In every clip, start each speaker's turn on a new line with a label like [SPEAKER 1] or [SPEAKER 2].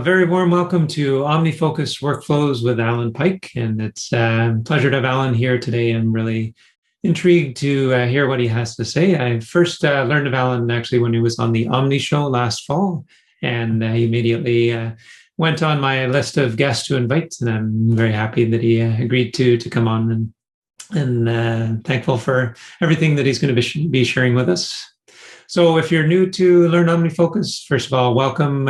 [SPEAKER 1] A very warm welcome to OmniFocus Workflows with Alan Pike. And it's a pleasure to have Alan here today. I'm really intrigued to hear what he has to say. I first learned of Alan actually when he was on the Omni Show last fall, and he immediately went on my list of guests to invite. And I'm very happy that he agreed to come on and thankful for everything that he's going to be sharing with us. So if you're new to Learn OmniFocus, first of all, welcome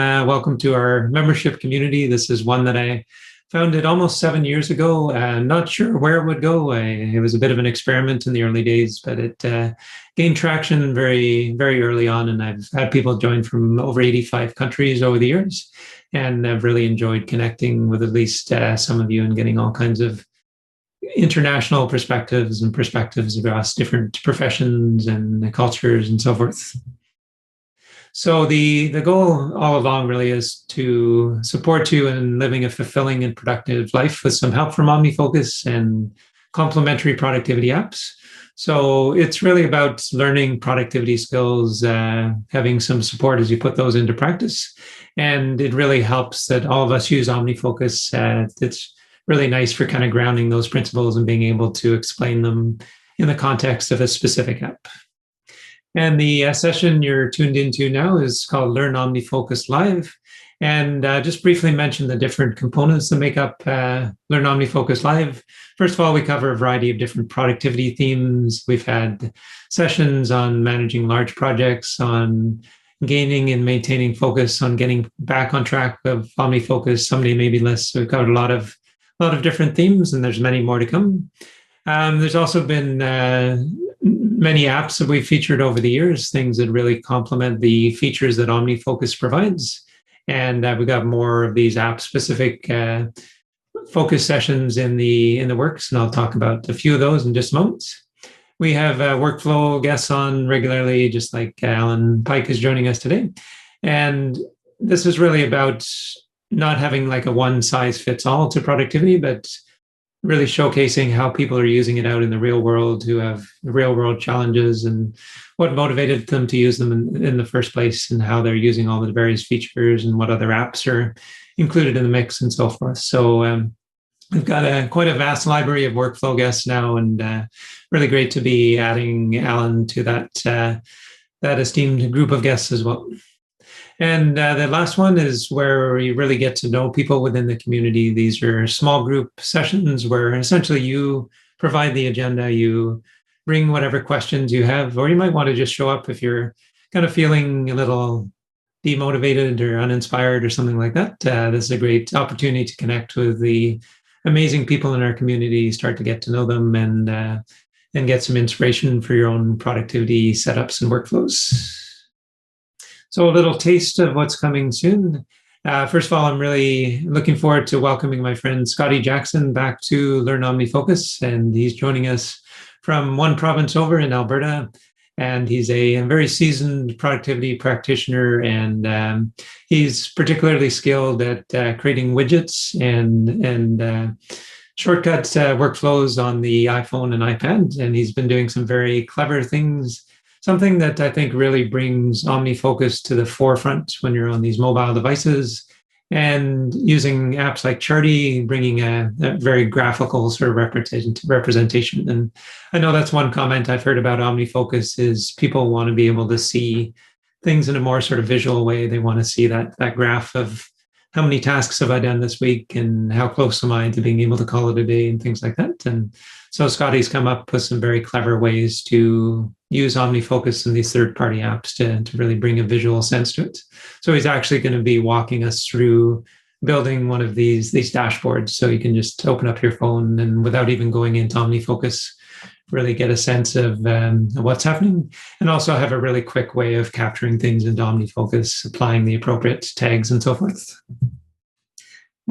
[SPEAKER 1] to our membership community. This is one that I founded almost 7 years ago. Not sure where it would go. It was a bit of an experiment in the early days, but it gained traction very, very early on. And I've had people join from over 85 countries over the years. And I've really enjoyed connecting with at least some of you and getting all kinds of international perspectives and perspectives across different professions and cultures and so forth. So the goal all along really is to support you in living a fulfilling and productive life with some help from OmniFocus and complementary productivity apps. So it's really about learning productivity skills, having some support as you put those into practice. And it really helps that all of us use OmniFocus. It's really nice for kind of grounding those principles and being able to explain them in the context of a specific app. And the session you're tuned into now is called Learn OmniFocus Live. And just briefly mention the different components that make up Learn OmniFocus Live. First of all, we cover a variety of different productivity themes. We've had sessions on managing large projects, on gaining and maintaining focus, on getting back on track of OmniFocus, somebody maybe lists. So we've covered a lot of different themes, and there's many more to come. There's also been many apps that we've featured over the years, things that really complement the features that OmniFocus provides. And we've got more of these app-specific focus sessions in the works, and I'll talk about a few of those in just a moment. We have workflow guests on regularly, just like Alan Pike is joining us today. And this is really about not having like a one size fits all to productivity, but really showcasing how people are using it out in the real world, who have real world challenges and what motivated them to use them in the first place, and how they're using all the various features and what other apps are included in the mix and so forth. So we've got quite a vast library of workflow guests now, and really great to be adding Alan to that esteemed group of guests as well. And the last one is where you really get to know people within the community. These are small group sessions where essentially you provide the agenda, you bring whatever questions you have, or you might want to just show up if you're kind of feeling a little demotivated or uninspired or something like that. This is a great opportunity to connect with the amazing people in our community, start to get to know them, and get some inspiration for your own productivity setups and workflows. So a little taste of what's coming soon. First of all, I'm really looking forward to welcoming my friend Scotty Jackson back to Learn OmniFocus, and he's joining us from one province over in Alberta. And he's a very seasoned productivity practitioner, and he's particularly skilled at creating widgets and shortcut workflows on the iPhone and iPad. And he's been doing some very clever things. Something that I think really brings OmniFocus to the forefront when you're on these mobile devices, and using apps like Charty, bringing a very graphical sort of representation. And I know that's one comment I've heard about OmniFocus is people want to be able to see things in a more sort of visual way. They want to see that graph of how many tasks have I done this week and how close am I to being able to call it a day and things like that. And so Scotty's come up with some very clever ways to use OmniFocus and these third-party apps to really bring a visual sense to it. So he's actually going to be walking us through building one of these dashboards. So you can just open up your phone and without even going into OmniFocus, really get a sense of what's happening, and also have a really quick way of capturing things into OmniFocus, applying the appropriate tags and so forth.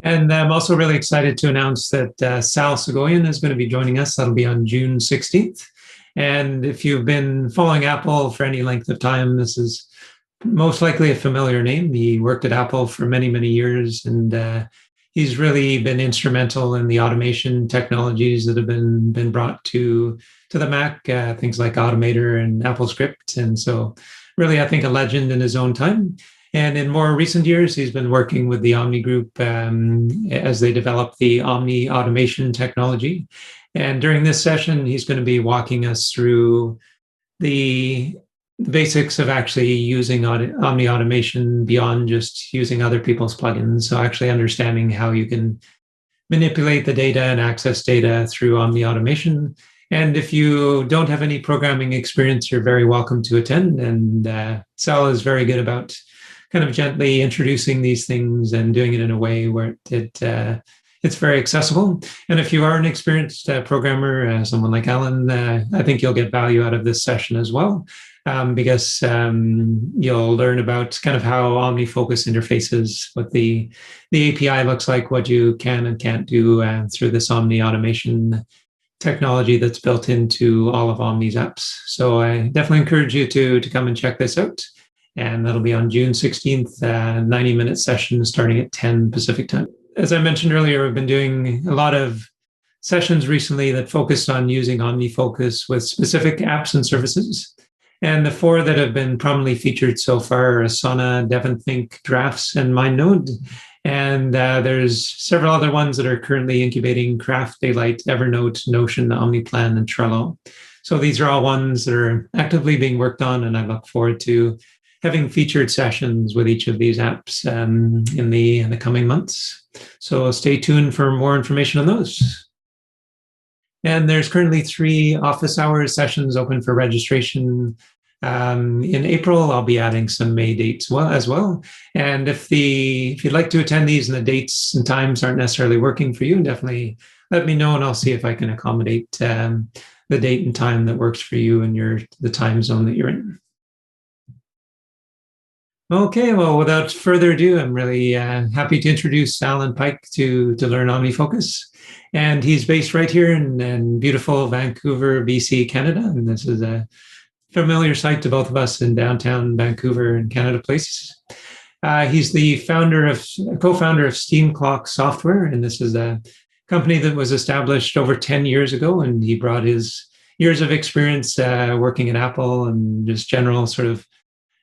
[SPEAKER 1] And I'm also really excited to announce that Sal Segoyan is going to be joining us. That'll be on June 16th. And if you've been following Apple for any length of time, this is most likely a familiar name. He worked at Apple for many, many years, and he's really been instrumental in the automation technologies that have been brought to the Mac, things like Automator and AppleScript. And so really, I think a legend in his own time. And in more recent years, he's been working with the Omni Group as they develop the Omni automation technology. And during this session, he's going to be walking us through the basics of actually using Omni automation beyond just using other people's plugins. So actually understanding how you can manipulate the data and access data through Omni automation. And if you don't have any programming experience, you're very welcome to attend. And Sal is very good about kind of gently introducing these things and doing it in a way where it's very accessible. And if you are an experienced programmer, someone like Alan, I think you'll get value out of this session as well, because you'll learn about kind of how OmniFocus interfaces, what the API looks like, what you can and can't do through this Omni automation technology that's built into all of Omni's apps. So I definitely encourage you to come and check this out. And that'll be on June 16th, 90-minute session starting at 10 Pacific time. As I mentioned earlier, I've been doing a lot of sessions recently that focused on using OmniFocus with specific apps and services. And the four that have been prominently featured so far are Asana, DevonThink, Drafts, and MindNode. And there's several other ones that are currently incubating: Craft, Daylight, Evernote, Notion, OmniPlan, and Trello. So these are all ones that are actively being worked on, and I look forward to having featured sessions with each of these apps in the coming months. So stay tuned for more information on those. And there's currently 3 office hours sessions open for registration. In April, I'll be adding some May dates as well. And if you'd like to attend these and the dates and times aren't necessarily working for you, definitely let me know and I'll see if I can accommodate the date and time that works for you and the time zone that you're in. Okay, well, without further ado, I'm really happy to introduce Alan Pike to learn OmniFocus. And he's based right here in beautiful Vancouver, BC, Canada. And this is a familiar sight to both of us in downtown Vancouver and Canada Place. He's the co-founder of Steamclock Software. And this is a company that was established over 10 years ago. And he brought his years of experience working at Apple and just general sort of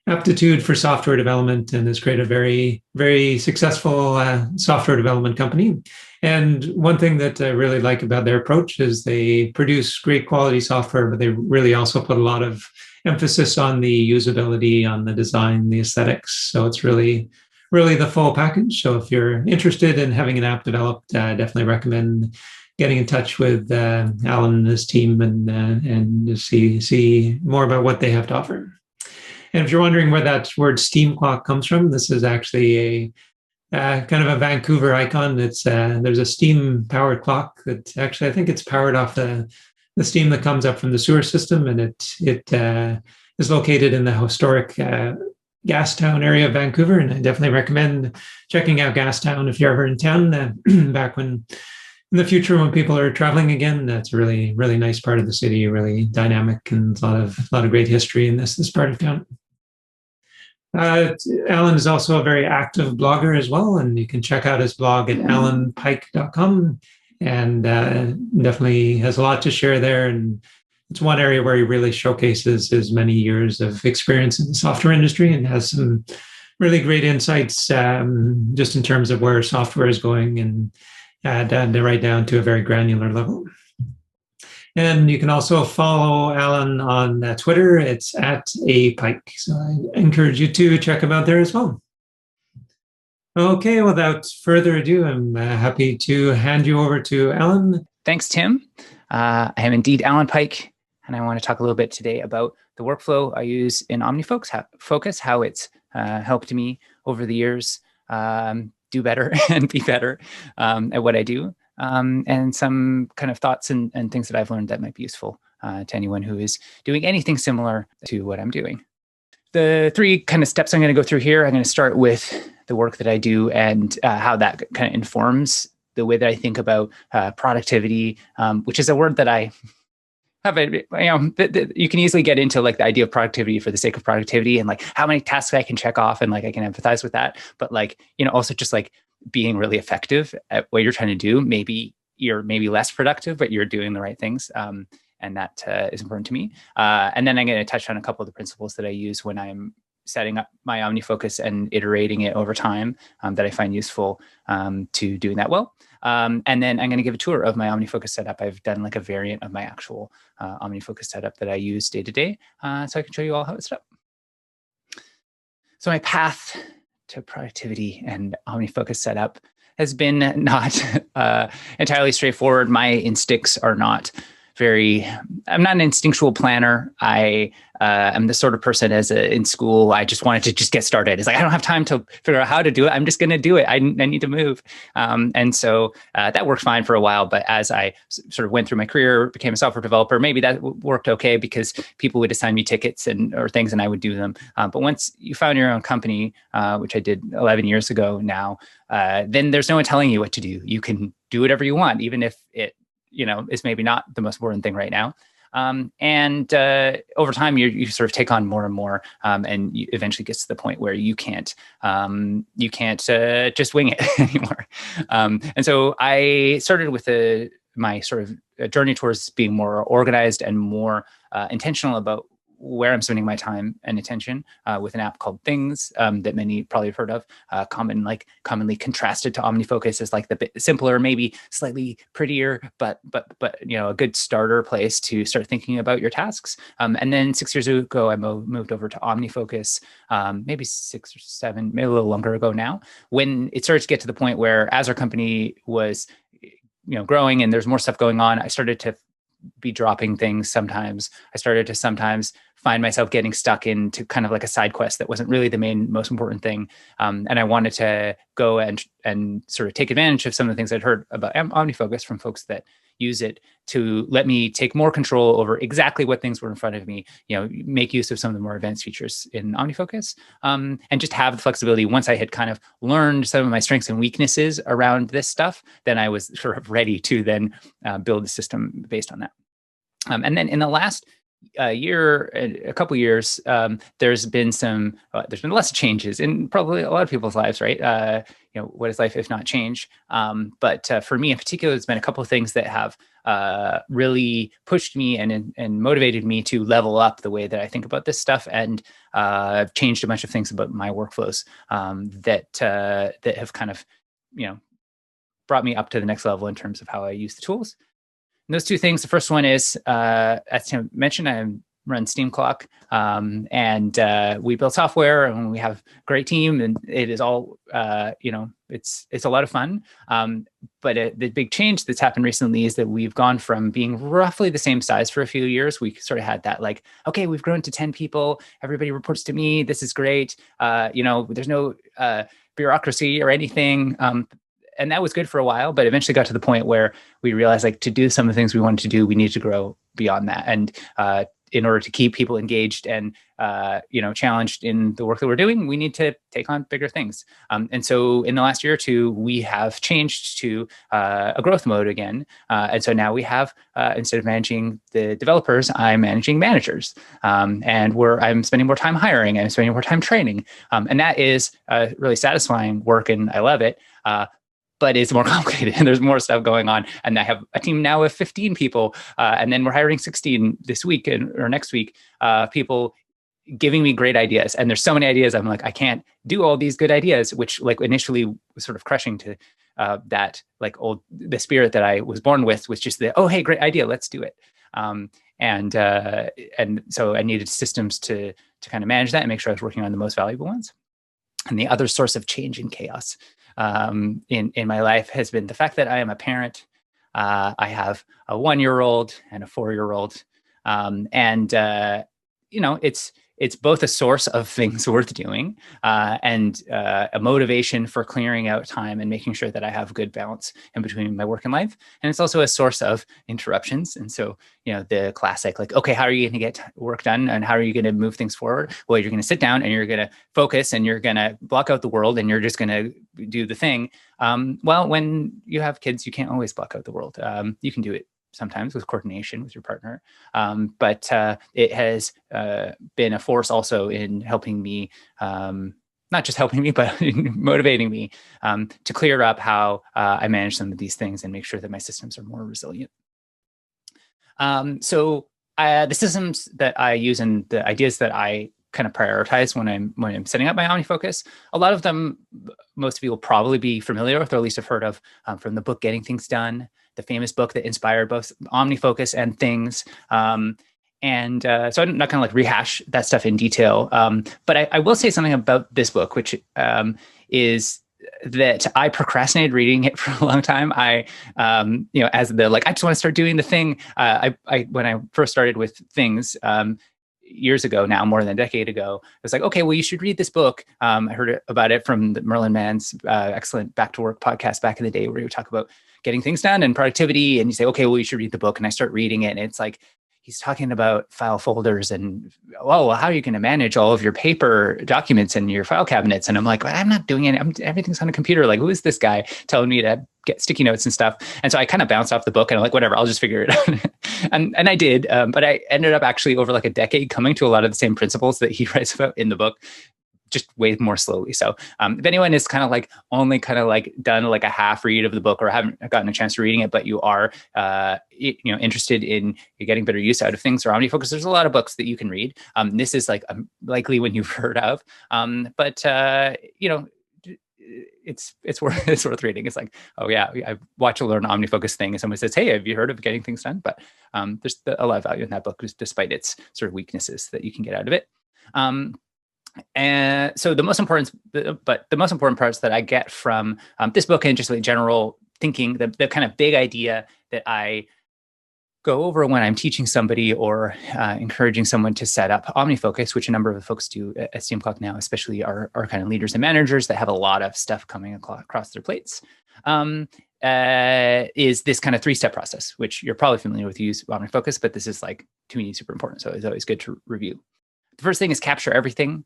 [SPEAKER 1] aptitude for software development, and has created a very, very successful software development company. And one thing that I really like about their approach is they produce great quality software, but they really also put a lot of emphasis on the usability, on the design, the aesthetics. So it's really, really the full package. So if you're interested in having an app developed, I definitely recommend getting in touch with Alan and his team and to see more about what they have to offer. And if you're wondering where that word Steamclock comes from, this is actually a kind of a Vancouver icon. There's a steam-powered clock that actually I think it's powered off the steam that comes up from the sewer system, and it is located in the historic Gastown area of Vancouver. And I definitely recommend checking out Gastown if you're ever in town. Back when in the future, when people are traveling again, that's a really, really nice part of the city, really dynamic, and a lot of great history in this part of town. Alan is also a very active blogger as well, and you can check out his blog at alanpike.com, and definitely has a lot to share there. And it's one area where he really showcases his many years of experience in the software industry and has some really great insights just in terms of where software is going, and right down to a very granular level. And you can also follow Alan on Twitter. It's at @apike. So I encourage you to check him out there as well. Okay, without further ado, I'm happy to hand you over to Alan.
[SPEAKER 2] Thanks, Tim. I am indeed Alan Pike, and I want to talk a little bit today about the workflow I use in OmniFocus, how it's helped me over the years do better and be better at what I do. And some kind of thoughts and things that I've learned that might be useful to anyone who is doing anything similar to what I'm doing. The 3 kind of steps I'm going to go through here, I'm going to start with the work that I do and how that kind of informs the way that I think about productivity, which is a word that I have you can easily get into like the idea of productivity for the sake of productivity and like how many tasks I can check off, and like I can empathize with that. But like, also just like being really effective at what you're trying to do. Maybe you're less productive, but you're doing the right things. And that is important to me. And then I'm going to touch on a couple of the principles that I use when I'm setting up my OmniFocus and iterating it over time that I find useful to doing that well. And then I'm going to give a tour of my OmniFocus setup. I've done like a variant of my actual OmniFocus setup that I use day to day, so I can show you all how it's set up. So my path to productivity and OmniFocus setup has been not entirely straightforward. My instincts are not I'm not an instinctual planner. I am the sort of person in school, I just wanted to just get started. It's like, I don't have time to figure out how to do it. I'm just going to do it. I need to move. And so that worked fine for a while. But as I sort of went through my career, became a software developer, maybe that worked okay because people would assign me tickets or things and I would do them. But once you found your own company, which I did 11 years ago now, then there's no one telling you what to do. You can do whatever you want, even if it is maybe not the most important thing right now. And over time, you sort of take on more and more, and you eventually gets to the point where you can't just wing it anymore. And so I started with my sort of journey towards being more organized and more intentional about where I'm spending my time and attention with an app called Things that many probably have heard of, commonly contrasted to OmniFocus as like the bit simpler, maybe slightly prettier, but a good starter place to start thinking about your tasks. And then 6 years ago, I moved over to OmniFocus, maybe 6 or 7, maybe a little longer ago now, when it started to get to the point where as our company was growing and there's more stuff going on, I started to be dropping things sometimes. I started to sometimes find myself getting stuck into kind of like a side quest that wasn't really the most important thing. And I wanted to go and sort of take advantage of some of the things I'd heard about OmniFocus from folks that use it to let me take more control over exactly what things were in front of me, make use of some of the more advanced features in OmniFocus, and just have the flexibility. Once I had kind of learned some of my strengths and weaknesses around this stuff, then I was sort of ready to then build the system based on that. And then in the last a couple of years, there's been lots of changes in probably a lot of people's lives, right? What is life if not change? But for me in particular, there's been a couple of things that have really pushed me and motivated me to level up the way that I think about this stuff, and changed a bunch of things about my workflows that have kind of brought me up to the next level in terms of how I use the tools. And those two things, the first one is, as Tim mentioned, I run Steamclock, and we build software, and we have a great team, and it is all, it's a lot of fun. But the big change that's happened recently is that we've gone from being roughly the same size for a few years. We sort of had that like, okay, we've grown to 10 people. Everybody reports to me. This is great. There's no bureaucracy or anything. And that was good for a while, but eventually got to the point where we realized, like, to do some of the things we wanted to do, we needed to grow beyond that. And in order to keep people engaged and challenged in the work that we're doing, we need to take on bigger things. And so in the last year or two, we have changed to a growth mode again. And so now we have, instead of managing the developers, I'm managing managers. And I'm spending more time hiring, I'm spending more time training. And that is really satisfying work, and I love it. But it's more complicated and there's more stuff going on. And I have a team now of 15 people. And then we're hiring 16 this week or next week, people giving me great ideas. And there's so many ideas. I'm like, I can't do all these good ideas, which like initially was sort of crushing to that, like the spirit that I was born with, was just oh, hey, great idea. Let's do it. And so I needed systems to kind of manage that and make sure I was working on the most valuable ones. And the other source of change and chaos in my life has been the fact that I am a parent. I have a 1-year-old and a 4-year-old. It's both a source of things worth doing and a motivation for clearing out time and making sure that I have good balance in between my work and life. And it's also a source of interruptions. And so, the classic, like, okay, how are you going to get work done and how are you going to move things forward? Well, you're going to sit down and you're going to focus and you're going to block out the world and you're just going to do the thing. Well, when you have kids, you can't always block out the world. You can do it sometimes with coordination with your partner. But it has been a force also in helping me, not just helping me, but motivating me to clear up how I manage some of these things and make sure that my systems are more resilient. So the systems that I use and the ideas that I kind of prioritize when I'm setting up my OmniFocus. A lot of them, most of you will probably be familiar with, or at least have heard of, from the book Getting Things Done, the famous book that inspired both OmniFocus and Things. So I'm not going to like rehash that stuff in detail. But I will say something about this book, which is that I procrastinated reading it for a long time. As the like, I just want to start doing the thing. When I first started with Things, years ago now, more than a decade ago, I was like, okay, well, you should read this book. I heard about it from the Merlin Mann's excellent Back to Work podcast back in the day, where he would talk about getting things done and productivity. And you say, okay, well, you should read the book. And I start reading it. And it's like, he's talking about file folders and, well, how are you going to manage all of your paper documents in your file cabinets? And I'm like, well, I'm not doing it. Everything's on a computer. Like, who is this guy telling me to get sticky notes and stuff? And so I kind of bounced off the book and I'm like, whatever, I'll just figure it out. and I did. But I ended up actually over like a decade coming to a lot of the same principles that he writes about in the book, just way more slowly. So if anyone is kind of like only kind of like done like a half read of the book or haven't gotten a chance to reading it, but you are interested in getting better use out of Things or OmniFocus, there's a lot of books that you can read. This is like likely one you've heard of, but it's worth reading. It's like, oh yeah, I watch a learn OmniFocus thing, and someone says, hey, have you heard of Getting Things Done? But there's a lot of value in that book, despite its sort of weaknesses that you can get out of it. And so the most important parts that I get from this book and just like general thinking, the kind of big idea that I go over when I'm teaching somebody or encouraging someone to set up OmniFocus, which a number of the folks do at Steamclock now, especially our kind of leaders and managers that have a lot of stuff coming across their plates, is this kind of 3-step process, which you're probably familiar with. You use OmniFocus, but this is like, to me, super important. So it's always good to review. The first thing is capture everything.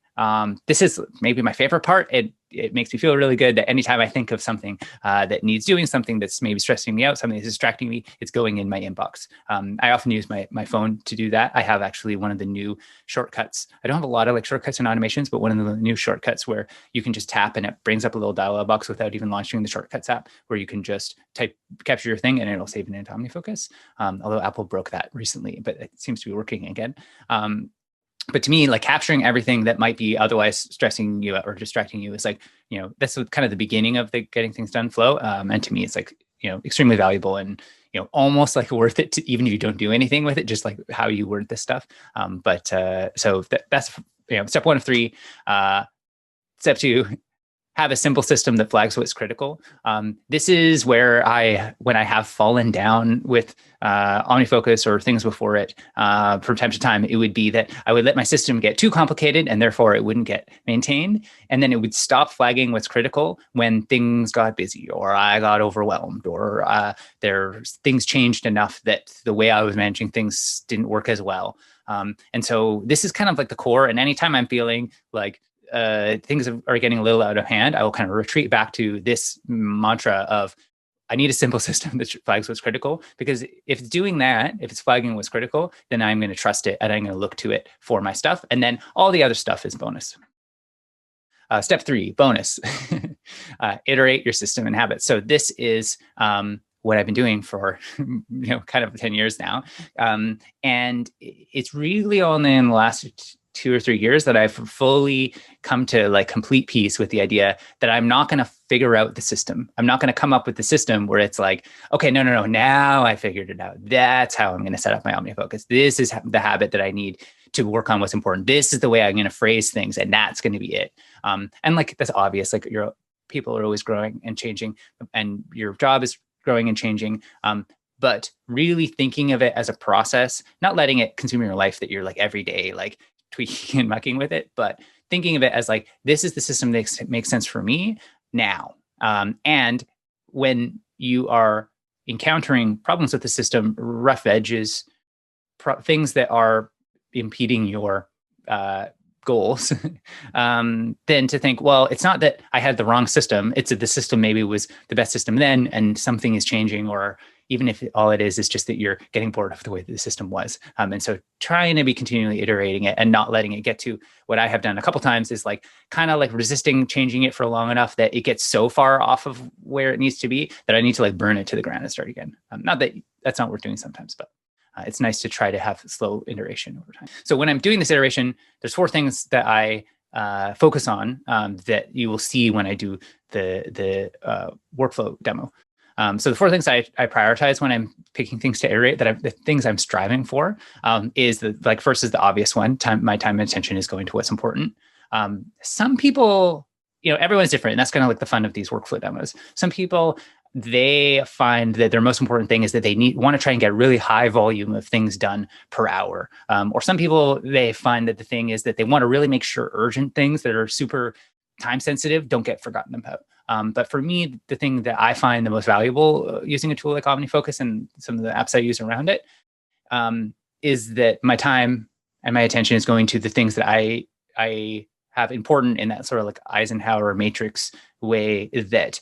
[SPEAKER 2] This is maybe my favorite part. It makes me feel really good that anytime I think of something that needs doing, something that's maybe stressing me out, something that's distracting me, it's going in my inbox. I often use my phone to do that. I have actually one of the new shortcuts. I don't have a lot of like shortcuts and automations, but one of the new shortcuts where you can just tap and it brings up a little dialog box without even launching the Shortcuts app, where you can just capture your thing and it'll save it into OmniFocus. Although Apple broke that recently, but it seems to be working again. But to me, like capturing everything that might be otherwise stressing you out or distracting you is like, that's kind of the beginning of the getting things done flow. And to me, it's like, extremely valuable and, almost like worth it to, even if you don't do anything with it, just like how you word this stuff. So that's, step 1 of 3. Step 2, have a simple system that flags what's critical. This is where when I have fallen down with OmniFocus or things before it, from time to time, it would be that I would let my system get too complicated and therefore it wouldn't get maintained. And then it would stop flagging what's critical when things got busy or I got overwhelmed or things changed enough that the way I was managing things didn't work as well. And so this is kind of like the core. And anytime I'm feeling like things are getting a little out of hand, I will kind of retreat back to this mantra of, I need a simple system that flags what's critical, because if it's doing that, if it's flagging what's critical, then I'm going to trust it and I'm going to look to it for my stuff. And then all the other stuff is bonus. Step 3, bonus, iterate your system and habits. So this is what I've been doing for, kind of 10 years now. And it's really only in the last 2 or 3 years that I've fully come to like complete peace with the idea that I'm not going to figure out the system. I'm not going to come up with the system where it's like, okay, no, now I figured it out. That's how I'm going to set up my OmniFocus. This is the habit that I need to work on what's important. This is the way I'm going to phrase things, and that's going to be it. And like, that's obvious. Like, people are always growing and changing, and your job is growing and changing. But really thinking of it as a process, not letting it consume your life that you're like every day, like tweaking and mucking with it, but thinking of it as like, this is the system that makes sense for me now. And when you are encountering problems with the system, rough edges, things that are impeding your goals, then to think, well, it's not that I had the wrong system. It's that the system maybe was the best system then, and something is changing, or even if all it is just that you're getting bored of the way that the system was. And so trying to be continually iterating it and not letting it get to what I have done a couple times is like kind of like resisting changing it for long enough that it gets so far off of where it needs to be that I need to like burn it to the ground and start again. Not that that's not worth doing sometimes, but It's nice to try to have slow iteration over time. So when I'm doing this iteration, there's 4 things that I focus on that you will see when I do the workflow demo. So the 4 things I prioritize when I'm picking things to iterate, the things I'm striving for, is first is the obvious one. My time and attention is going to what's important. Some people, everyone's different, and that's kind of like the fun of these workflow demos. Some people, they find that their most important thing is that they want to try and get really high volume of things done per hour. Or some people, they find that the thing is that they want to really make sure urgent things that are super time sensitive don't get forgotten about. But for me, the thing that I find the most valuable using a tool like OmniFocus and some of the apps I use around it is that my time and my attention is going to the things that I have important in that sort of like Eisenhower matrix way, that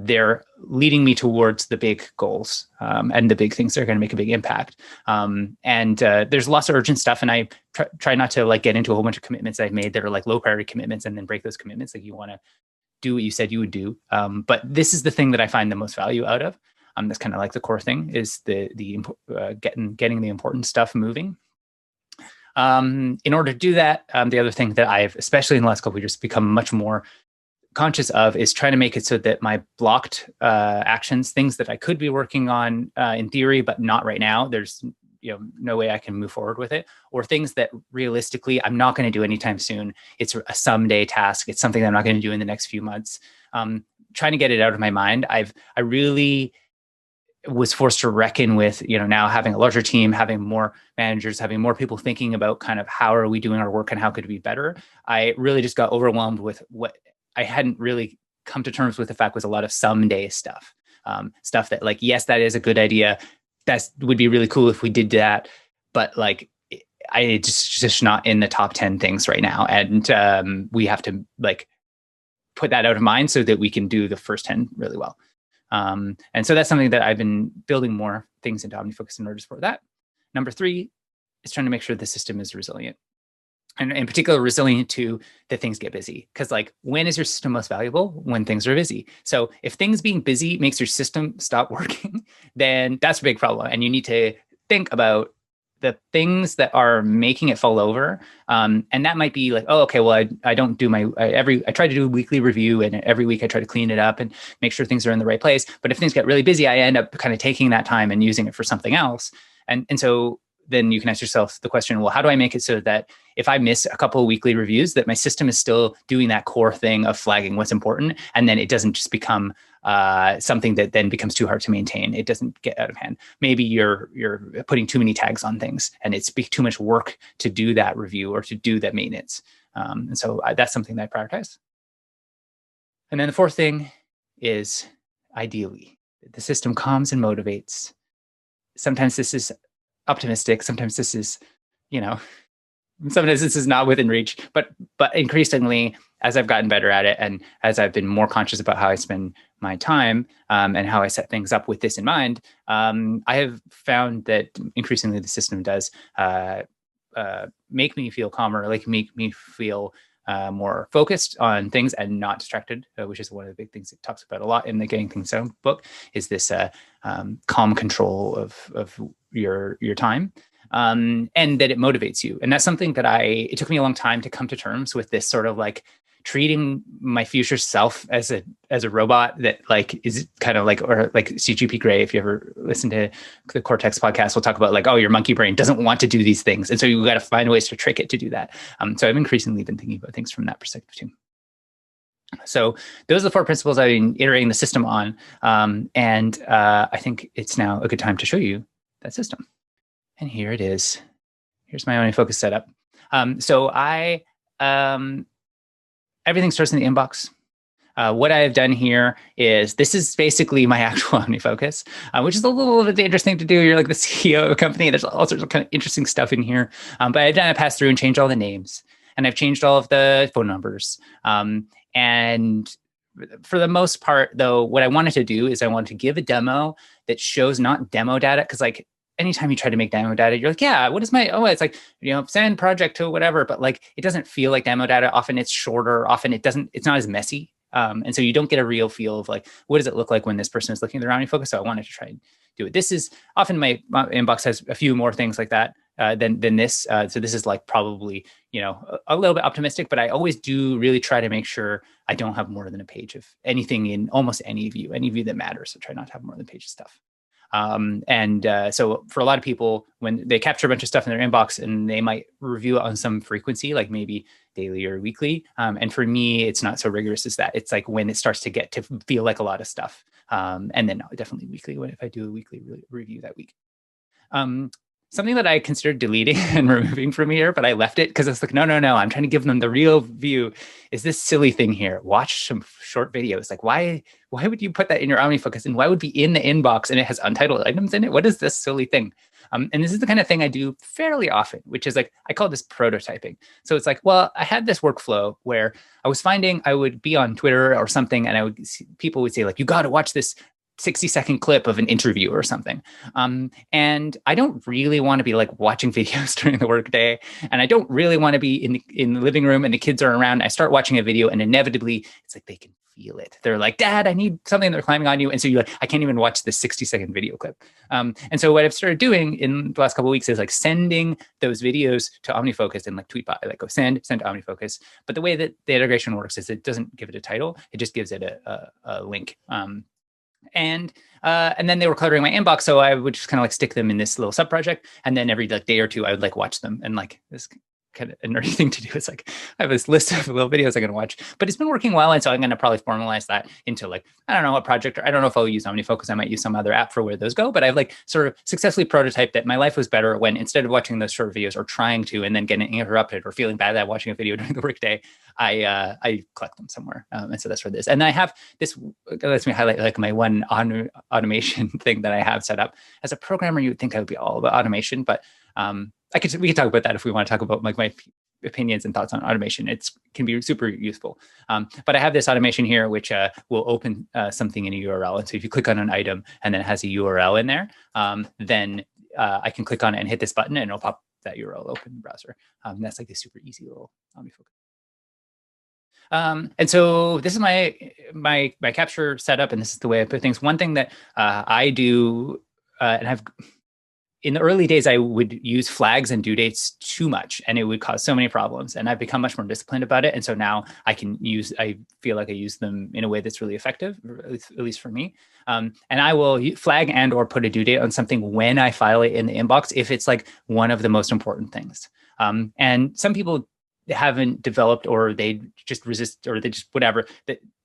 [SPEAKER 2] they're leading me towards the big goals and the big things that are going to make a big impact. And there's lots of urgent stuff, and I try not to like get into a whole bunch of commitments I've made that are like low priority commitments and then break those commitments. Like, you want to do what you said you would do. But this is the thing that I find the most value out of. That's kind of like the core thing, is the getting the important stuff moving. In order to do that, the other thing that I've, especially in the last couple of years, become much more conscious of is trying to make it so that my blocked actions, things that I could be working on in theory, but not right now, there's no way I can move forward with it, or things that realistically I'm not going to do anytime soon. It's a someday task. It's something that I'm not going to do in the next few months. Trying to get it out of my mind. I really was forced to reckon with, now having a larger team, having more managers, having more people thinking about kind of how are we doing our work and how could it be better. I really just got overwhelmed with what I hadn't really come to terms with. The fact was a lot of someday stuff, stuff that like, yes, that is a good idea. That would be really cool if we did that. But like, I just not in the top 10 things right now. And we have to like put that out of mind so that we can do the first 10 really well. And so that's something that I've been building more things into OmniFocus in order to support that. Number 3 is trying to make sure the system is resilient, and in particular resilient to that things get busy. Because like, when is your system most valuable? When things are busy. So if things being busy makes your system stop working, then that's a big problem. And you need to think about the things that are making it fall over. And that might be like, oh, okay, well, I don't do I try to do a weekly review, and every week I try to clean it up and make sure things are in the right place. But if things get really busy, I end up kind of taking that time and using it for something else. And so then you can ask yourself the question, well, how do I make it so that if I miss a couple of weekly reviews, that my system is still doing that core thing of flagging what's important, and then it doesn't just become something that then becomes too hard to maintain. It doesn't get out of hand. Maybe you're putting too many tags on things, and it's too much work to do that review or to do that maintenance. And so that's something that I prioritize. And then the 4th thing is, ideally, the system calms and motivates. Sometimes this is optimistic. Sometimes this is, sometimes this is not within reach, but increasingly, as I've gotten better at it, and as I've been more conscious about how I spend my time and how I set things up with this in mind, I have found that increasingly the system does make me feel calmer, like make me feel more focused on things and not distracted, which is one of the big things it talks about a lot in the Getting Things Done book, is this calm control of your time, and that it motivates you. And that's something that it took me a long time to come to terms with, this sort of like treating my future self as a robot that like is kind of like, or like CGP Grey, if you ever listen to the Cortex podcast, we'll talk about like, oh, your monkey brain doesn't want to do these things. And so you got to find ways to trick it to do that. So I've increasingly been thinking about things from that perspective too. So those are the 4 principles I've been iterating the system on. And I think it's now a good time to show you that system. And here it is. Here's my OmniFocus setup. So everything starts in the inbox. What I've done here is, this is basically my actual OmniFocus, which is a little bit interesting to do. You're like the CEO of a company. There's all sorts of kind of interesting stuff in here. But I've done a pass through and changed all the names, and I've changed all of the phone numbers. And for the most part, though, what I wanted to do is I wanted to give a demo that shows not demo data, because like, anytime you try to make demo data, you're like, yeah, what is it's like, send project to whatever, but like, it doesn't feel like demo data. Often it's shorter. Often it's not as messy And so you don't get a real feel of like, what does it look like when this person is looking at their OmniFocus? So I wanted to try and do it. This is often my inbox has a few more things like that than this. So this is like probably, a little bit optimistic, but I always do really try to make sure I don't have more than a page of anything in almost any view that matters. So try not to have more than a page of stuff. So for a lot of people, when they capture a bunch of stuff in their inbox and they might review it on some frequency, like maybe daily or weekly. And for me, it's not so rigorous as that. It's like when it starts to get to feel like a lot of stuff. And then definitely weekly if I do a weekly review that week. Something that I considered deleting and removing from here, but I left it because I was like, no, I'm trying to give them the real view. Is this silly thing here? Watch some short videos. Like, why would you put that in your OmniFocus? And why would it be in the inbox and it has untitled items in it? What is this silly thing? And this is the kind of thing I do fairly often, which is like, I call this prototyping. So it's like, well, I had this workflow where I was finding I would be on Twitter or something and people would say like, you got to watch this 60-second clip of an interview or something. And I don't really want to be like watching videos during the workday. And I don't really want to be in the living room and the kids are around. I start watching a video and inevitably it's like they can feel it. They're like, Dad, I need something. They're climbing on you. And so you're like, I can't even watch this 60-second video clip. And so what I've started doing in the last couple of weeks is like sending those videos to OmniFocus and like Tweetbot. I like go send to OmniFocus. But the way that the integration works is it doesn't give it a title. It just gives it a link. And then they were cluttering my inbox. So I would just kind of like stick them in this little sub project. And then every like day or two, I would like watch them. And like this kind of a nerdy thing to do is like, I have this list of little videos I'm going to watch, but it's been working well. And so I'm going to probably formalize that into like, I don't know what project, or I don't know if I'll use OmniFocus. I might use some other app for where those go, but I've like sort of successfully prototyped that my life was better when instead of watching those short videos or trying to, and then getting interrupted or feeling bad at watching a video during the workday, I collect them somewhere. And so that's what it is. And I have this, lets me highlight like my one automation thing that I have set up. As a programmer, you would think I would be all about automation, but we can talk about that if we want to talk about like my opinions and thoughts on automation. It can be super useful. But I have this automation here, which will open something in a URL. And so if you click on an item and then it has a URL in there, then I can click on it and hit this button and it'll pop that URL open in the browser. That's like a super easy little OmniFocus. And so this is my capture setup, and this is the way I put things. One thing that I do, and I've in the early days, I would use flags and due dates too much, and it would cause so many problems. And I've become much more disciplined about it. And so now I feel like I use them in a way that's really effective, at least for me. And I will flag and or put a due date on something when I file it in the inbox, if it's like one of the most important things. And some people haven't developed, or they just resist, or they just whatever.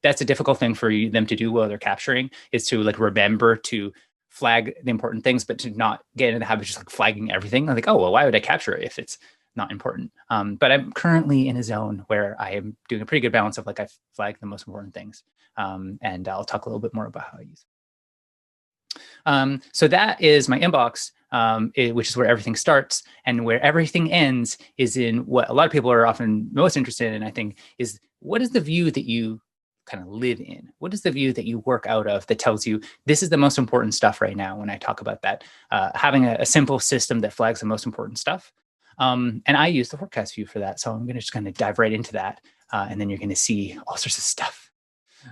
[SPEAKER 2] That's a difficult thing for them to do while they're capturing, is to like remember to flag the important things, but to not get into the habit of just like flagging everything. I'm like, oh, well, why would I capture it if it's not important? But I'm currently in a zone where I am doing a pretty good balance of like, I flag the most important things. And I'll talk a little bit more about how I use it. So that is my inbox, which is where everything starts, and where everything ends is in what a lot of people are often most interested in, I think, is what is the view that you kind of live in? What is the view that you work out of that tells you this is the most important stuff right now? When I talk about that, having a simple system that flags the most important stuff. And I use the forecast view for that. So I'm going to just kind of dive right into that. And then you're going to see all sorts of stuff.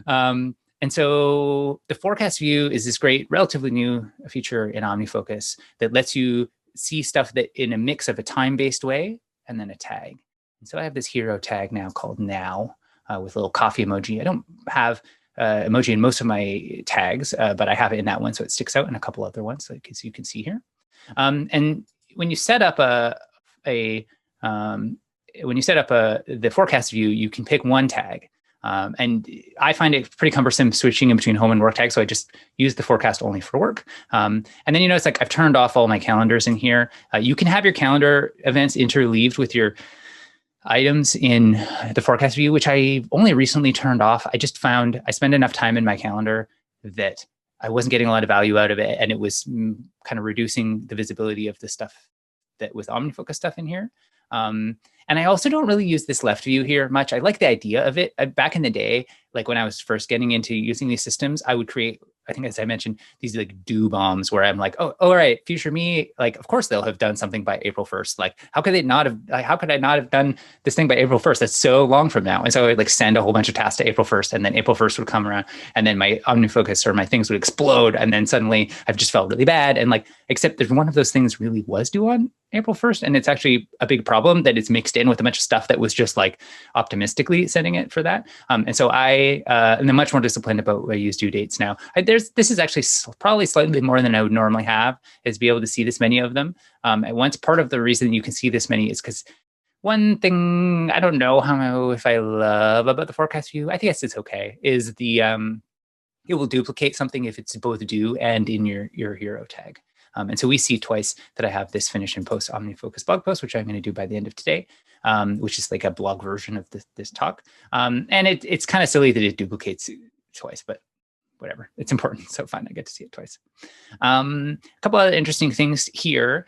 [SPEAKER 2] And so the forecast view is this great, relatively new feature in OmniFocus that lets you see stuff that in a mix of a time-based way and then a tag. And so I have this hero tag now called now, with a little coffee emoji. I don't have emoji in most of my tags, but I have it in that one, so it sticks out in a couple other ones, so you can see here. And when you set up the forecast view, you can pick one tag. And I find it pretty cumbersome switching in between home and work tags, so I just use the forecast only for work. And then it's like I've turned off all my calendars in here. You can have your calendar events interleaved with your items in the forecast view, which I only recently turned off. I just found I spend enough time in my calendar that I wasn't getting a lot of value out of it, and it was kind of reducing the visibility of the stuff that was OmniFocus stuff in here. And I also don't really use this left view here much. I like the idea of it. Back in the day, like when I was first getting into using these systems, I would create I think as I mentioned, these like do bombs where I'm like, oh, all right, future me, like, of course they'll have done something by April 1st. Like, how could I not have done this thing by April 1st? That's so long from now. And so I would like send a whole bunch of tasks to April 1st, and then April 1st would come around, and then my OmniFocus or my things would explode. And then suddenly I've just felt really bad. And like, except there's one of those things really was due on April 1st. And it's actually a big problem that it's mixed in with a bunch of stuff that was just like optimistically setting it for that. And so and I'm much more disciplined about what I use due dates now. This is actually probably slightly more than I would normally have, is be able to see this many of them. And once part of the reason you can see this many is because one thing I don't know if I love about the forecast view, I guess it's okay, is it will duplicate something if it's both due and in your hero tag. And so we see twice that I have this finish and post OmniFocus blog post, which I'm going to do by the end of today, which is like a blog version of this talk. And it's kind of silly that it duplicates twice, but whatever, it's important. So fine, I get to see it twice. A couple other interesting things here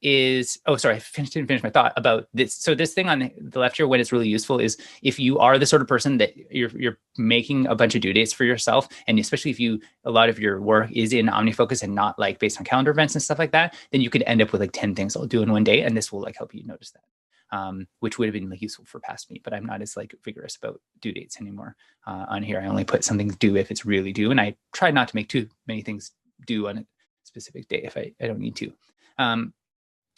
[SPEAKER 2] is, oh, sorry, didn't finish my thought about this. So this thing on the left here, when it's really useful, is if you are the sort of person that you're making a bunch of due dates for yourself, and especially if a lot of your work is in OmniFocus and not like based on calendar events and stuff like that, then you could end up with like 10 things I'll do in one day, and this will like help you notice that. Which would have been like useful for past me, but I'm not as like vigorous about due dates anymore. On here, I only put something due if it's really due, and I try not to make too many things due on a specific day if I don't need to.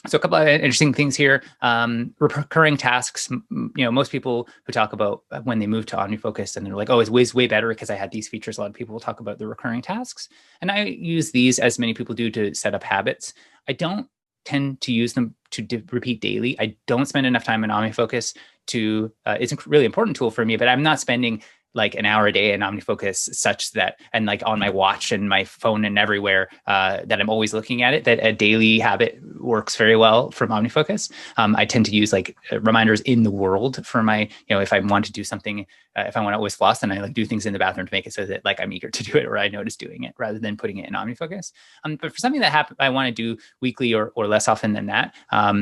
[SPEAKER 2] So a couple of interesting things here. Recurring tasks. Most people who talk about when they move to OmniFocus and they're like, oh, it's way better because I had these features. A lot of people will talk about the recurring tasks, and I use these, as many people do, to set up habits. I don't tend to use them to repeat daily. I don't spend enough time in OmniFocus to, it's a really important tool for me, but I'm not spending like an hour a day in OmniFocus such that, and like on my watch and my phone and everywhere, that I'm always looking at it, that a daily habit works very well from OmniFocus. I tend to use like reminders in the world for my, if I want to do something, if I want to always floss, then I like do things in the bathroom to make it so that like I'm eager to do it or I notice doing it rather than putting it in OmniFocus. But for something that I want to do weekly or less often than that,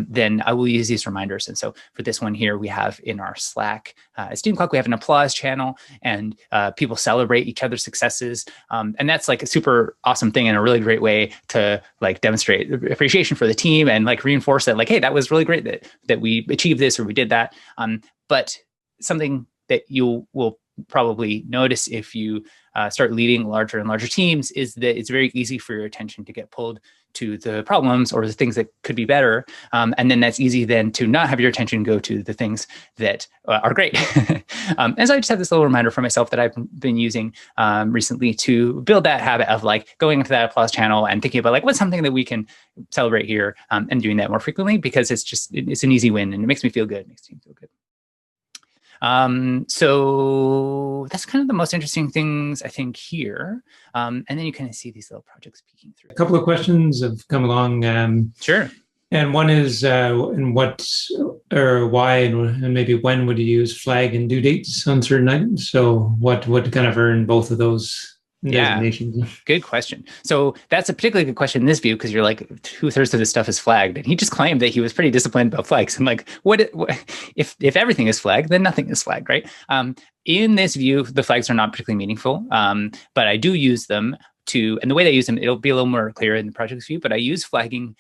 [SPEAKER 2] then I will use these reminders. And so for this one here, we have in our Slack, at Steamclock, we have an applause channel, and people celebrate each other's successes. And that's like a super awesome thing and a really great way to like demonstrate appreciation for the team and like reinforce that like, hey, that was really great that we achieved this or we did that. But something that you will probably notice if you start leading larger and larger teams is that it's very easy for your attention to get pulled to the problems or the things that could be better. And then that's easy then to not have your attention go to the things that are great. And so I just have this little reminder for myself that I've been using recently to build that habit of like going into that applause channel and thinking about like, what's something that we can celebrate here, and doing that more frequently, because it's an easy win and it makes me feel good. It makes me feel good. So that's kind of the most interesting things I think here. And then you kind of see these little projects peeking through.
[SPEAKER 1] A couple of questions have come along.
[SPEAKER 2] Sure.
[SPEAKER 1] And one is, in what or why and maybe when would you use flag and due dates on certain items? So what kind of earn both of those designations?
[SPEAKER 2] Yeah, good question. So that's a particularly good question in this view, because you're like 2/3 of this stuff is flagged, and he just claimed that he was pretty disciplined about flags. And like, what if everything is flagged, then nothing is flagged, right? In this view, the flags are not particularly meaningful, but I do use them and the way that I use them, it'll be a little more clear in the projects view, but I use flagging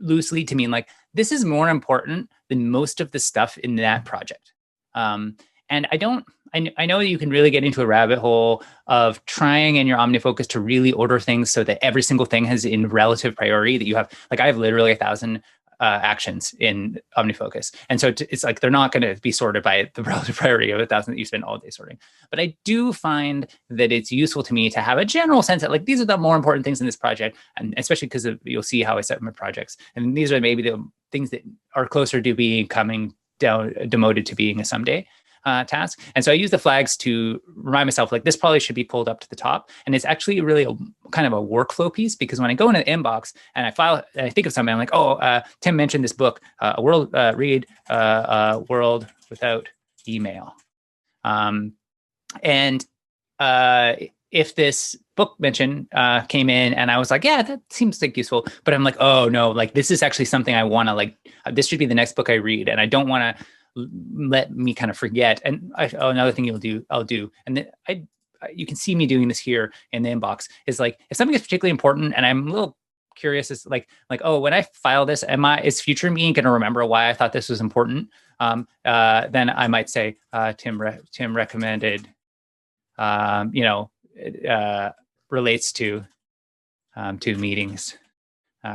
[SPEAKER 2] loosely to mean like, this is more important than most of the stuff in that project. And I know that you can really get into a rabbit hole of trying in your OmniFocus to really order things so that every single thing has in relative priority, that you have, like I have literally 1,000 actions in OmniFocus. And so it's like, they're not going to be sorted by the relative priority of 1,000 that you spend all day sorting. But I do find that it's useful to me to have a general sense that like, these are the more important things in this project. And especially because you'll see how I set my projects. And these are maybe the things that are closer to becoming demoted to being a someday task. And so I use the flags to remind myself, like, this probably should be pulled up to the top. And it's actually really kind of a workflow piece, because when I go into the inbox and I think of something, I'm like, oh, Tim mentioned this book, read World Without Email. If this book mention came in and I was like, yeah, that seems like useful, but I'm like, oh no, like this is actually something I want to like, this should be the next book I read. And I don't want to let me kind of forget. And another thing I'll do. And then you can see me doing this here in the inbox, is like, if something is particularly important and I'm a little curious, is like, oh, when I file this, is future me going to remember why I thought this was important? Then I might say, Tim recommended, relates to meetings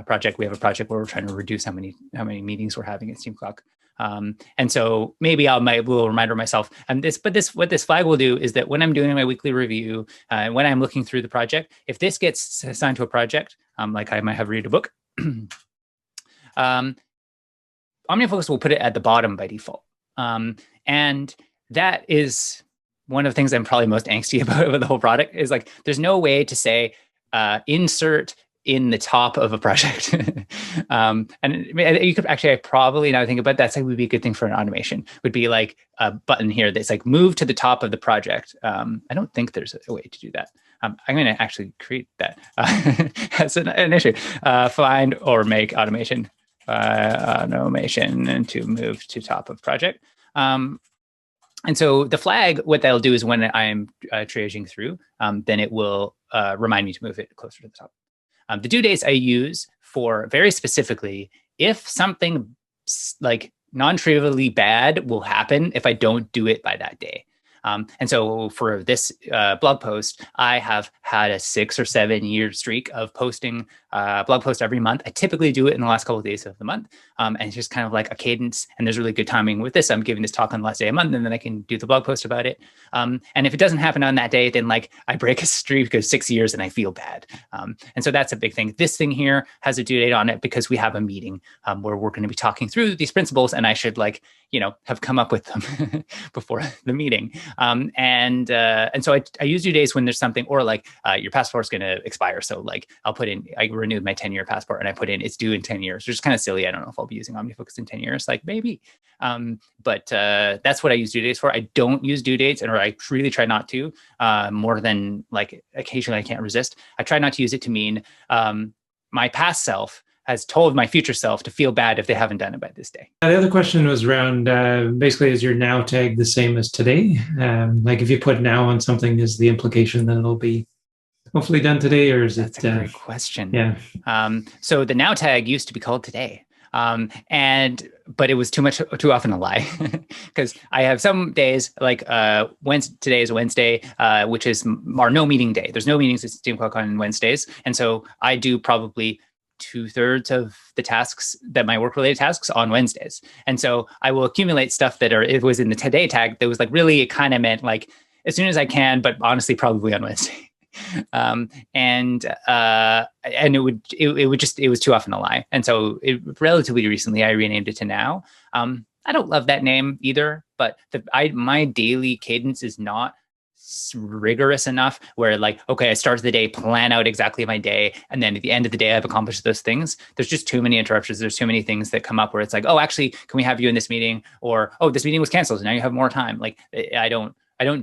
[SPEAKER 2] project. We have a project where we're trying to reduce how many meetings we're having at Steamclock. And so maybe I'll my little reminder myself. And what this flag will do is that when I'm doing my weekly review, when I'm looking through the project, if this gets assigned to a project, like I might have read a book, OmniFocus will put it at the bottom by default. And that is one of the things I'm probably most angsty about the whole product, is like, there's no way to say, insert in the top of a project. And you could actually, I probably, now think about that, would be a good thing for an automation, would be like a button here that's like move to the top of the project. I don't think there's a way to do that. I'm going to actually create that as an issue. Find or make automation and to move to top of project. And so the flag, what that'll do is when I'm triaging through, then it will remind me to move it closer to the top. The due dates I use for very specifically if something like non-trivially bad will happen if I don't do it by that day. And so for this blog post, I have had a 6 or 7 year streak of posting blog posts every month. I typically do it in the last couple of days of the month. And it's just kind of like a cadence. And there's really good timing with this. I'm giving this talk on the last day of the month, and then I can do the blog post about it. And if it doesn't happen on that day, then like I break a streak of 6 years and I feel bad. And so that's a big thing. This thing here has a due date on it because we have a meeting where we're going to be talking through these principles, and I should have come up with them before the meeting. And so I use due dates when there's something, or like your passport's going to expire. So like I'll put in, I renewed my 10-year passport and I put in it's due in 10 years, which is kind of silly. I don't know if I'll be using OmniFocus in 10 years, like maybe. But that's what I use due dates for. I don't use due dates, or I really try not to, more than like occasionally I can't resist. I try not to use it to mean my past self has told my future self to feel bad if they haven't done it by this day.
[SPEAKER 1] The other question was around basically, is your now tag the same as today? Like if you put now on something, is the implication that it'll be hopefully done today, or is
[SPEAKER 2] That's
[SPEAKER 1] it?
[SPEAKER 2] That's a great question.
[SPEAKER 1] Yeah.
[SPEAKER 2] So the now tag used to be called today. But it was too often a lie, because I have some days like today is Wednesday, which is our no meeting day. There's no meetings at Steamclock on Wednesdays. And so I do probably 2/3 of the tasks, that my work-related tasks, on Wednesdays. And so I will accumulate stuff it was in the today tag that was like, really, it kind of meant like as soon as I can, but honestly, probably on Wednesday. And it was too often a lie. And so relatively recently, I renamed it to now. I don't love that name either, but my daily cadence is not rigorous enough where like, okay, I start the day, plan out exactly my day, and then at the end of the day, I've accomplished those things. There's just too many interruptions. There's too many things that come up where it's like, oh, actually, can we have you in this meeting? Or, oh, this meeting was canceled, now you have more time. Like I don't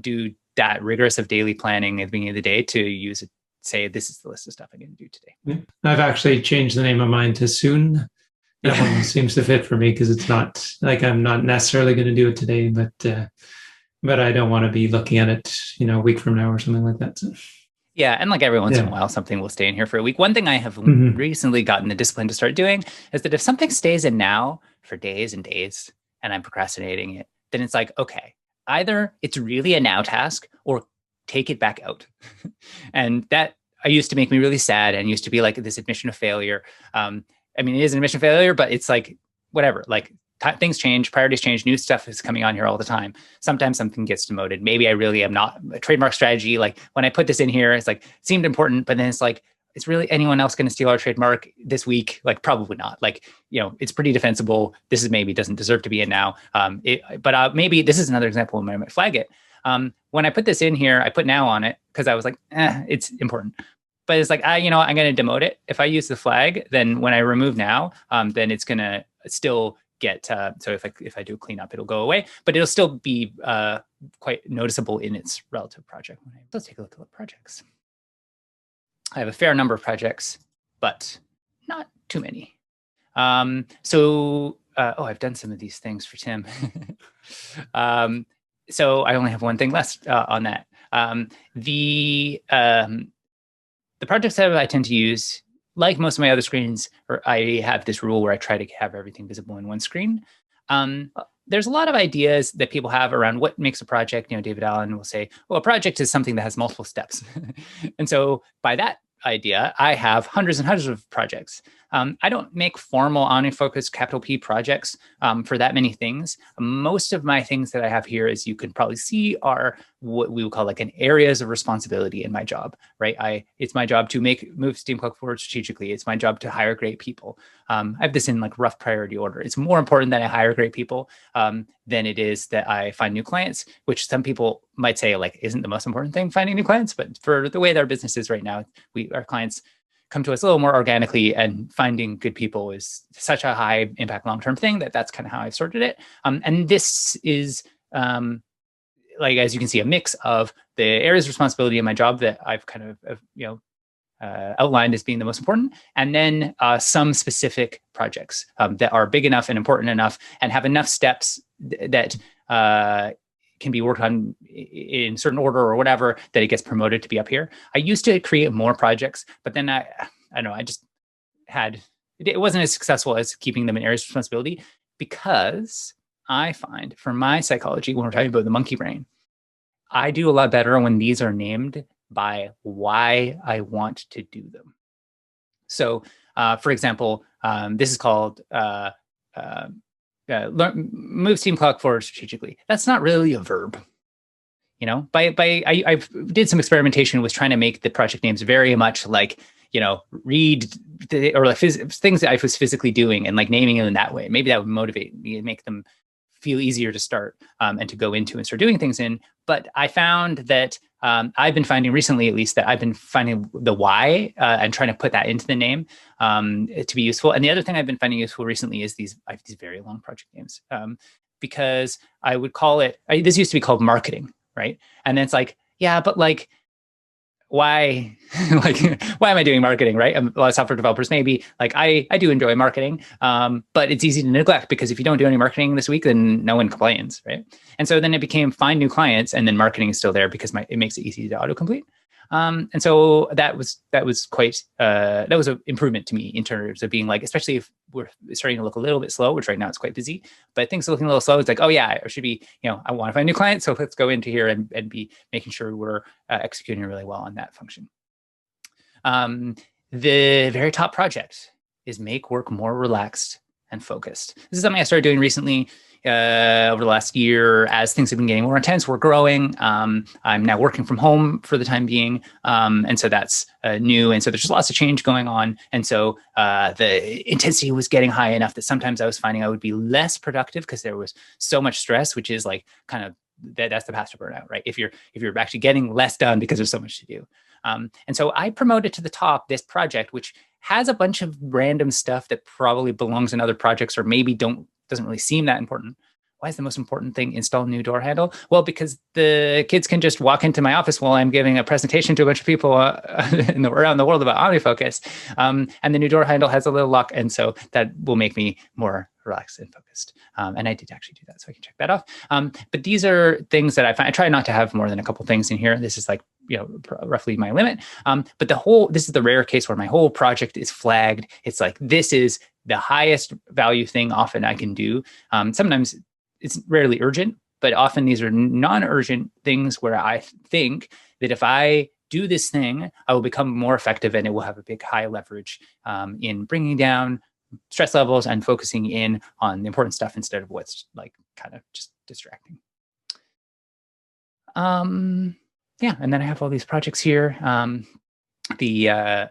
[SPEAKER 2] do that rigorous of daily planning at the beginning of the day to use it, say, this is the list of stuff I'm going to do today.
[SPEAKER 1] Yeah. I've actually changed the name of mine to soon. That one seems to fit for me because it's not like I'm not necessarily going to do it today, but I don't want to be looking at it, a week from now or something like that. So.
[SPEAKER 2] Yeah, and like every once in a while, something will stay in here for a week. One thing I have recently gotten the discipline to start doing is that if something stays in now for days and days and I'm procrastinating it, then it's like, okay, either it's really a now task or take it back out. And that used to make me really sad and used to be like this admission of failure. It is an admission of failure, but it's like, whatever, like things change, priorities change, new stuff is coming on here all the time. Sometimes something gets demoted. Maybe I really am not a trademark strategy. Like when I put this in here, it's like, it seemed important, but then it's like, is really anyone else going to steal our trademark this week? Like, probably not. Like, it's pretty defensible. This is maybe doesn't deserve to be in now. But maybe this is another example where I might flag it. When I put this in here, I put now on it because I was like, it's important. But it's like, I'm going to demote it. If I use the flag, then when I remove now, then it's going to still get, so if I do clean up, it'll go away, but it'll still be quite noticeable in its relative project. Let's take a look at projects. I have a fair number of projects, but not too many. I've done some of these things for Tim. So I only have one thing left on that. The projects that I tend to use, like most of my other screens, or I have this rule where I try to have everything visible in one screen. There's a lot of ideas that people have around what makes a project. David Allen will say, well, a project is something that has multiple steps. And so by that idea, I have hundreds and hundreds of projects. I don't make formal OmniFocus capital P projects for that many things. Most of my things that I have here, as you can probably see, are what we would call like an areas of responsibility in my job, right? It's my job to move Steamclock forward strategically. It's my job to hire great people. I have this in like rough priority order. It's more important that I hire great people than it is that I find new clients, which some people might say like isn't the most important thing, finding new clients. But for the way that our business is right now, our clients come to us a little more organically, and finding good people is such a high impact long-term thing that's kind of how I've sorted it. And this is like, as you can see, a mix of the areas of responsibility in my job that I've kind of outlined as being the most important, and then some specific projects that are big enough and important enough and have enough steps that can be worked on in certain order or whatever, that it gets promoted to be up here. I used to create more projects, but then I don't know, it wasn't as successful as keeping them in areas of responsibility, because I find for my psychology, when we're talking about the monkey brain, I do a lot better when these are named by why I want to do them. So for example, this is called move Steamclock forward strategically. That's not really a verb. I did some experimentation with trying to make the project names very much like, read things that I was physically doing and like naming them in that way. Maybe that would motivate me and make them feel easier to start and to go into and start doing things in. But I found that I've been finding recently, at least, that I've been finding the why and trying to put that into the name to be useful. And the other thing I've been finding useful recently is I have these very long project names because I would call it, this used to be called marketing, right? And then it's like, yeah, but like, why, why am I doing marketing, right? A lot of software developers, maybe like I do enjoy marketing, but it's easy to neglect because if you don't do any marketing this week, then no one complains, right? And so then it became find new clients, and then marketing is still there because it makes it easy to autocomplete. And so that was quite that was an improvement to me in terms of being like, especially if we're starting to look a little bit slow, which right now it's quite busy, but things are looking a little slow. It's like, oh yeah, I should be, I want to find new clients, so let's go into here and be making sure we're executing really well on that function. The very top project is make work more relaxed and focused. This is something I started doing recently. Over the last year, as things have been getting more intense, we're growing. I'm now working from home for the time being. And so that's new. And so there's just lots of change going on. And so the intensity was getting high enough that sometimes I was finding I would be less productive because there was so much stress, which is like kind of that's the path to burnout, right? If you're actually getting less done because there's so much to do. And so I promoted to the top this project, which has a bunch of random stuff that probably belongs in other projects or maybe doesn't really seem that important. Why is the most important thing install new door handle? Well, because the kids can just walk into my office while I'm giving a presentation to a bunch of people around the world about OmniFocus. And the new door handle has a little lock. And so that will make me more relaxed and focused. And I did actually do that, so I can check that off. But these are things that I find. I try not to have more than a couple things in here. This is like, roughly my limit. But this is the rare case where my whole project is flagged. It's like, this is the highest value thing often I can do. Sometimes it's rarely urgent, but often these are non-urgent things where I think that if I do this thing, I will become more effective and it will have a big high leverage in bringing down stress levels and focusing in on the important stuff instead of what's like kind of just distracting. Yeah, and then I have all these projects here. The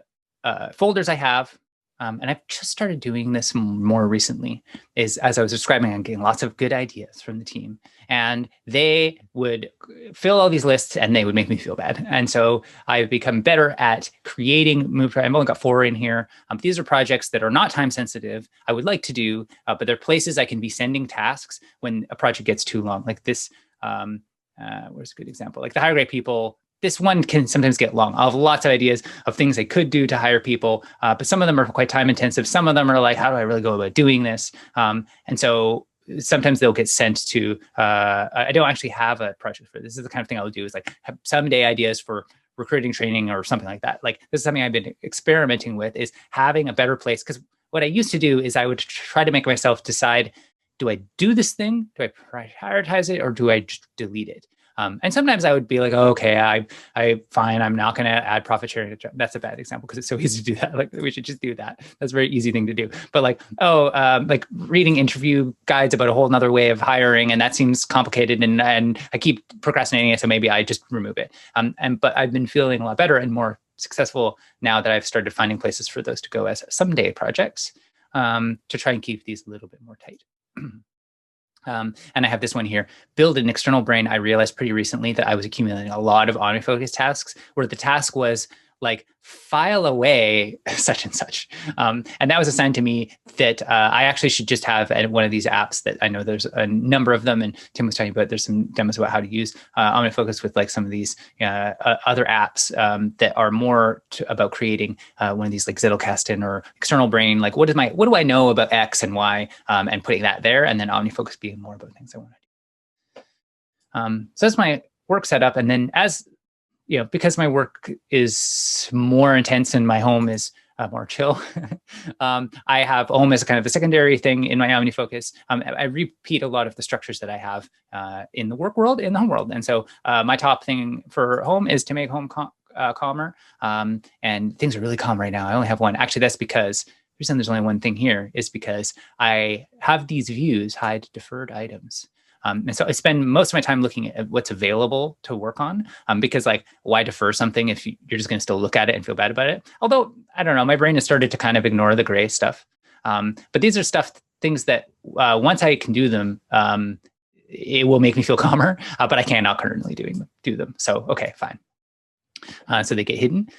[SPEAKER 2] folders I have, and I've just started doing this more recently, is as I was describing, I'm getting lots of good ideas from the team. And they would fill all these lists and they would make me feel bad. And so I've become better at creating I've only got 4 in here. These are projects that are not time sensitive. I would like to do, but they're places I can be sending tasks when a project gets too long. Like this, where's a good example? Like the hire great people. This one can sometimes get long. I'll have lots of ideas of things I could do to hire people, but some of them are quite time intensive. Some of them are like, how do I really go about doing this? And so sometimes they'll get sent to, I don't actually have a project for this. This is the kind of thing I'll do is like have someday ideas for recruiting training or something like that. Like this is something I've been experimenting with, is having a better place. Because what I used to do is I would try to make myself decide, do I do this thing? Do I prioritize it, or do I just delete it? And sometimes I would be like, oh, okay, I fine. I'm not going to add profit sharing. That's a bad example because it's so easy to do that. Like we should just do that. That's a very easy thing to do. But like, like reading interview guides about a whole nother way of hiring, and that seems complicated, and I keep procrastinating it. So maybe I just remove it. But I've been feeling a lot better and more successful now that I've started finding places for those to go as someday projects, to try and keep these a little bit more tight. And I have this one here, build an external brain. I realized pretty recently that I was accumulating a lot of OmniFocus tasks where the task was like file away such and such. And that was assigned to me that I actually should just have one of these apps that I know there's a number of them. And Tim was talking about, there's some demos about how to use OmniFocus with like some of these other apps that are more about creating one of these like Zettelkasten or external brain. Like what do I know about X and Y, and putting that there, and then OmniFocus being more about things I want to do. So that's my work setup. And then as because my work is more intense and my home is more chill, I have home as kind of a secondary thing in my OmniFocus. I repeat a lot of the structures that I have in the work world, in the home world. And so my top thing for home is to make home calmer. And things are really calm right now. I only have one. Actually, that's because the reason there's only one thing here is because I have these views, hide deferred items. And so I spend most of my time looking at what's available to work on, because like, why defer something if you're just going to still look at it and feel bad about it? Although, I don't know, my brain has started to kind of ignore the gray stuff. But these are things that once I can do them, it will make me feel calmer, but I cannot currently do them. So, okay, fine. So they get hidden.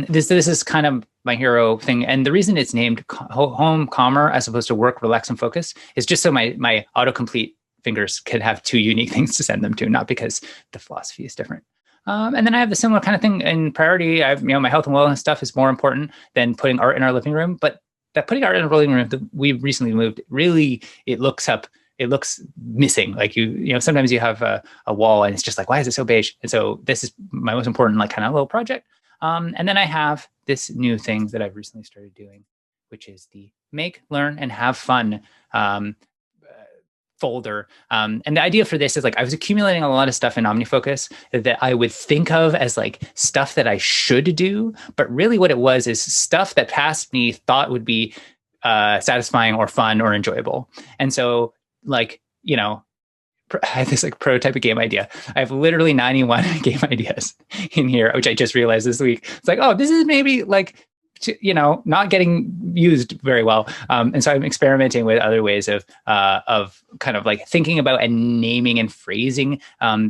[SPEAKER 2] This is kind of my hero thing. And the reason it's named Home Calmer as opposed to Work, Relax, and Focus is just so my autocomplete fingers can have two unique things to send them to, not because the philosophy is different. And then I have the similar kind of thing in priority. I've, my health and wellness stuff is more important than putting art in our living room. But that putting art in our living room that we recently moved, really, it looks missing. Like sometimes you have a wall and it's just like, why is it so beige? And so this is my most important, like kind of little project. And then I have this new thing that I've recently started doing, which is the make, learn, and have fun folder. And the idea for this is like, I was accumulating a lot of stuff in OmniFocus that I would think of as like stuff that I should do. But really what it was is stuff that past me thought would be satisfying or fun or enjoyable. And so like, I have this like prototype game idea. I have literally 91 game ideas in here, which I just realized this week. It's like, oh, this is maybe like, not getting used very well. And so I'm experimenting with other ways of kind of like thinking about and naming and phrasing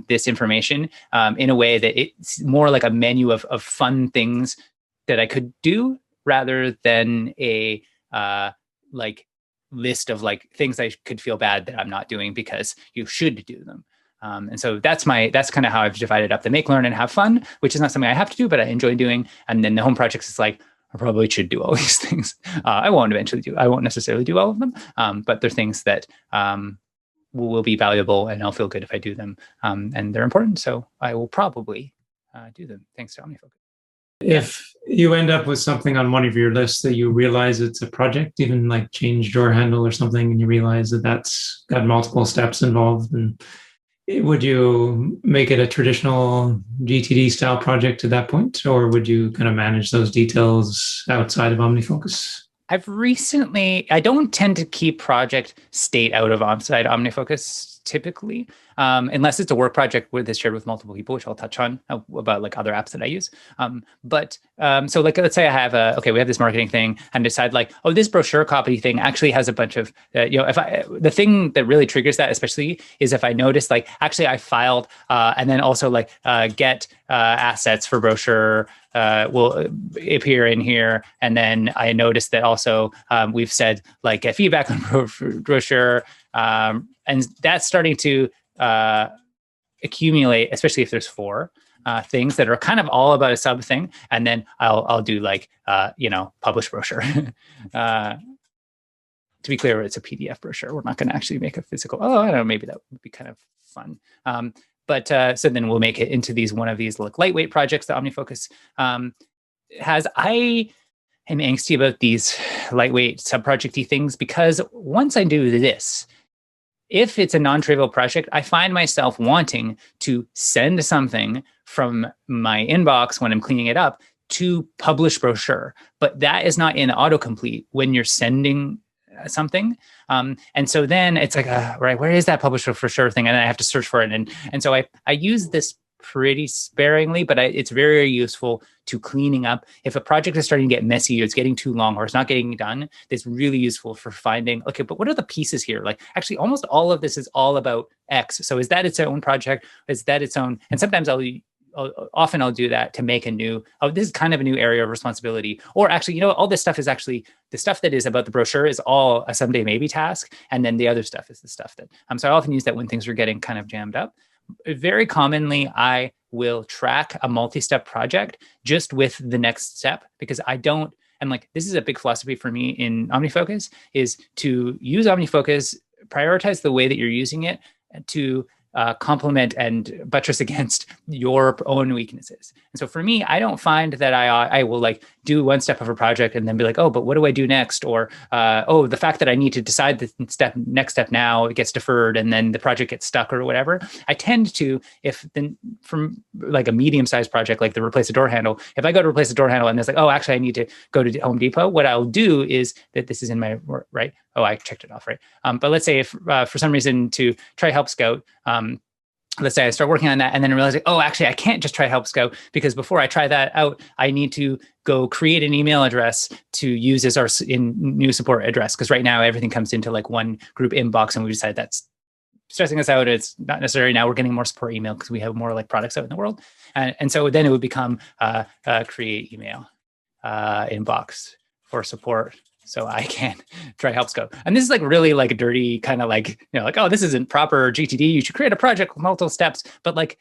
[SPEAKER 2] this information in a way that it's more like a menu of fun things that I could do rather than a like list of like things I could feel bad that I'm not doing because you should do them. And so that's kind of how I've divided up the make, learn, and have fun, which is not something I have to do, but I enjoy doing. And then the home projects is like, I probably should do all these things. I won't necessarily do all of them, but they're things that will be valuable and I'll feel good if I do them. And they're important. So I will probably do them thanks to OmniFocus.
[SPEAKER 1] If you end up with something on one of your lists that you realize it's a project, even like change drawer handle or something, and you realize that that's got multiple steps involved, and would you make it a traditional GTD style project at that point, or would you kind of manage those details outside of OmniFocus?
[SPEAKER 2] I don't tend to keep project state out of outside OmniFocus typically, unless it's a work project that's shared with multiple people, which I'll touch on about like other apps that I use. So like, let's say I have we have this marketing thing and decide like, oh, this brochure copy thing actually has a bunch of, the thing that really triggers that especially is if I notice like, actually I filed and then also like get assets for brochure will appear in here. And then I noticed that also we've said like get feedback on brochure. And that's starting to accumulate, especially if there's 4 things that are kind of all about a sub thing. And then I'll do like, publish brochure. to be clear, it's a PDF brochure. We're not going to actually make a physical. Oh, I don't know. Maybe that would be kind of fun. But so then we'll make it into one of these like lightweight projects that OmniFocus has. I am angsty about these lightweight sub-projecty things because once I do this, if it's a non-trivial project, I find myself wanting to send something from my inbox when I'm cleaning it up to publish brochure, but that is not in autocomplete when you're sending something. And so then it's like, right, where is that publish brochure thing? And I have to search for it. And so I use this pretty sparingly, but it's very useful to cleaning up. If a project is starting to get messy, or it's getting too long, or it's not getting done, it's really useful for finding, okay, but what are the pieces here? Like actually almost all of this is all about X. So is that its own project? Is that its own? And sometimes often I'll do that to make a new, this is kind of a new area of responsibility. Or actually, all this stuff is actually, the stuff that is about the brochure is all a someday maybe task. And then the other stuff is the stuff that, so I often use that when things are getting kind of jammed up. Very commonly, I will track a multi-step project just with the next step because I don't, and like, this is a big philosophy for me in OmniFocus is to use OmniFocus, prioritize the way that you're using it to complement and buttress against your own weaknesses. And so for me, I don't find that I will like do one step of a project and then be like, oh, but what do I do next? Or, oh, the fact that I need to decide the next step now, it gets deferred and then the project gets stuck or whatever. I tend to, from like a medium-sized project, like the replace a door handle, if I go to replace a door handle and it's like, oh, actually I need to go to Home Depot, what I'll do is that this is in my, right? Oh, I checked it off, right? But let's say if for some reason to try Help Scout, let's say I start working on that and then I realize, oh, actually, I can't just try Help Scout because before I try that out, I need to go create an email address to use as our new support address. Because right now everything comes into like one group inbox and we decided that's stressing us out. It's not necessary. Now we're getting more support email because we have more like products out in the world. And so then it would become create email inbox for support. So I can try Help Scout. And this is like really like a dirty kind of like, like, oh, this isn't proper GTD. You should create a project with multiple steps, but like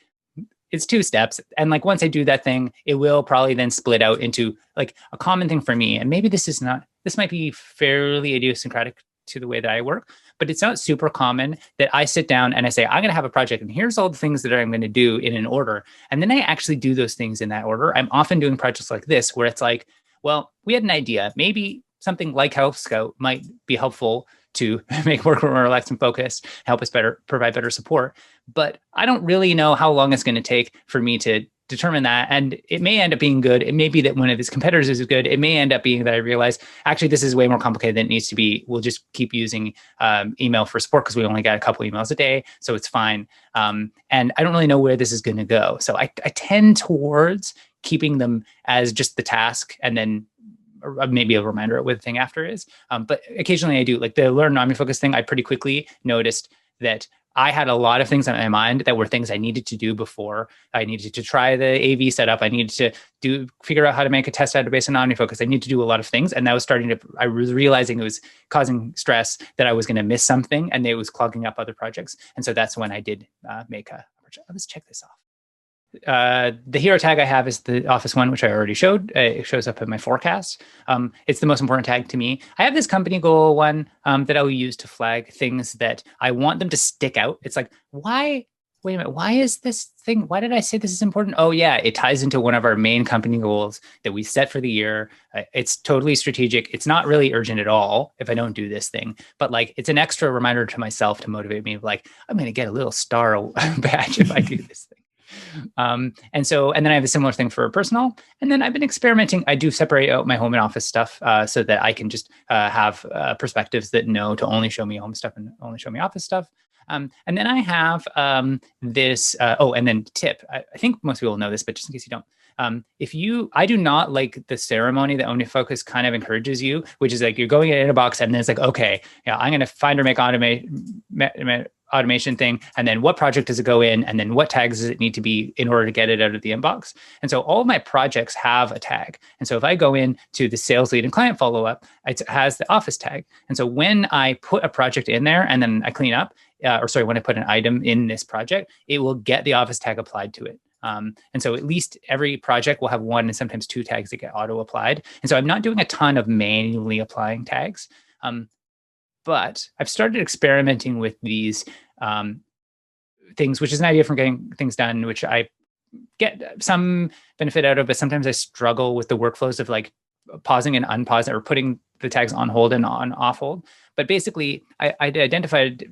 [SPEAKER 2] it's 2 steps. And like, once I do that thing, it will probably then split out into like a common thing for me. And maybe this might be fairly idiosyncratic to the way that I work, but it's not super common that I sit down and I say, I'm going to have a project and here's all the things that I'm going to do in an order. And then I actually do those things in that order. I'm often doing projects like this, where it's like, well, we had an idea, maybe something like Help Scout might be helpful to make work more relaxed and focused, help us provide better support. But I don't really know how long it's going to take for me to determine that. And it may end up being good. It may be that one of his competitors is good. It may end up being that I realize, actually, this is way more complicated than it needs to be. We'll just keep using email for support because we only got a couple emails a day. So it's fine. And I don't really know where this is going to go. So I tend towards keeping them as just the task and then maybe a reminder of what the thing after is. But occasionally I do, like the Learn OmniFocus thing, I pretty quickly noticed that I had a lot of things on my mind that were things I needed to do before. I needed to try the AV setup. I needed to figure out how to make a test database in OmniFocus. I needed to do a lot of things. And that was I was realizing it was causing stress, that I was going to miss something and it was clogging up other projects. And so that's when I did make a project. Let's check this off. The hero tag I have is the Office one, which I already showed. It shows up in my forecast. It's the most important tag to me. I have this company goal one that I'll use to flag things that I want them to stick out. It's like, wait a minute, why is this thing? Why did I say this is important? Oh yeah, it ties into one of our main company goals that we set for the year. It's totally strategic. It's not really urgent at all if I don't do this thing, but like it's an extra reminder to myself to motivate me. Like, I'm going to get a little star badge if I do this thing. And then I have a similar thing for personal. And then I've been experimenting. I do separate out my home and office stuff so that I can just have perspectives that know to only show me home stuff and only show me office stuff. And then I have this, and then tip. I think most people know this, but just in case you don't, I do not like the ceremony that OmniFocus kind of encourages you, which is like you're going in a box and then it's like, okay, yeah, I'm going to find or make automation thing. And then what project does it go in? And then what tags does it need to be in order to get it out of the inbox? And so all of my projects have a tag. And so if I go into the sales lead and client follow-up, it has the office tag. And so when I put a project in there and then I clean up, when I put an item in this project, it will get the office tag applied to it. And so at least every project will have 1 and sometimes 2 tags that get auto applied. And so I'm not doing a ton of manually applying tags. But I've started experimenting with these things, which is an idea for getting things done, which I get some benefit out of, but sometimes I struggle with the workflows of like pausing and unpausing or putting the tags on hold and on off hold. But basically, I identified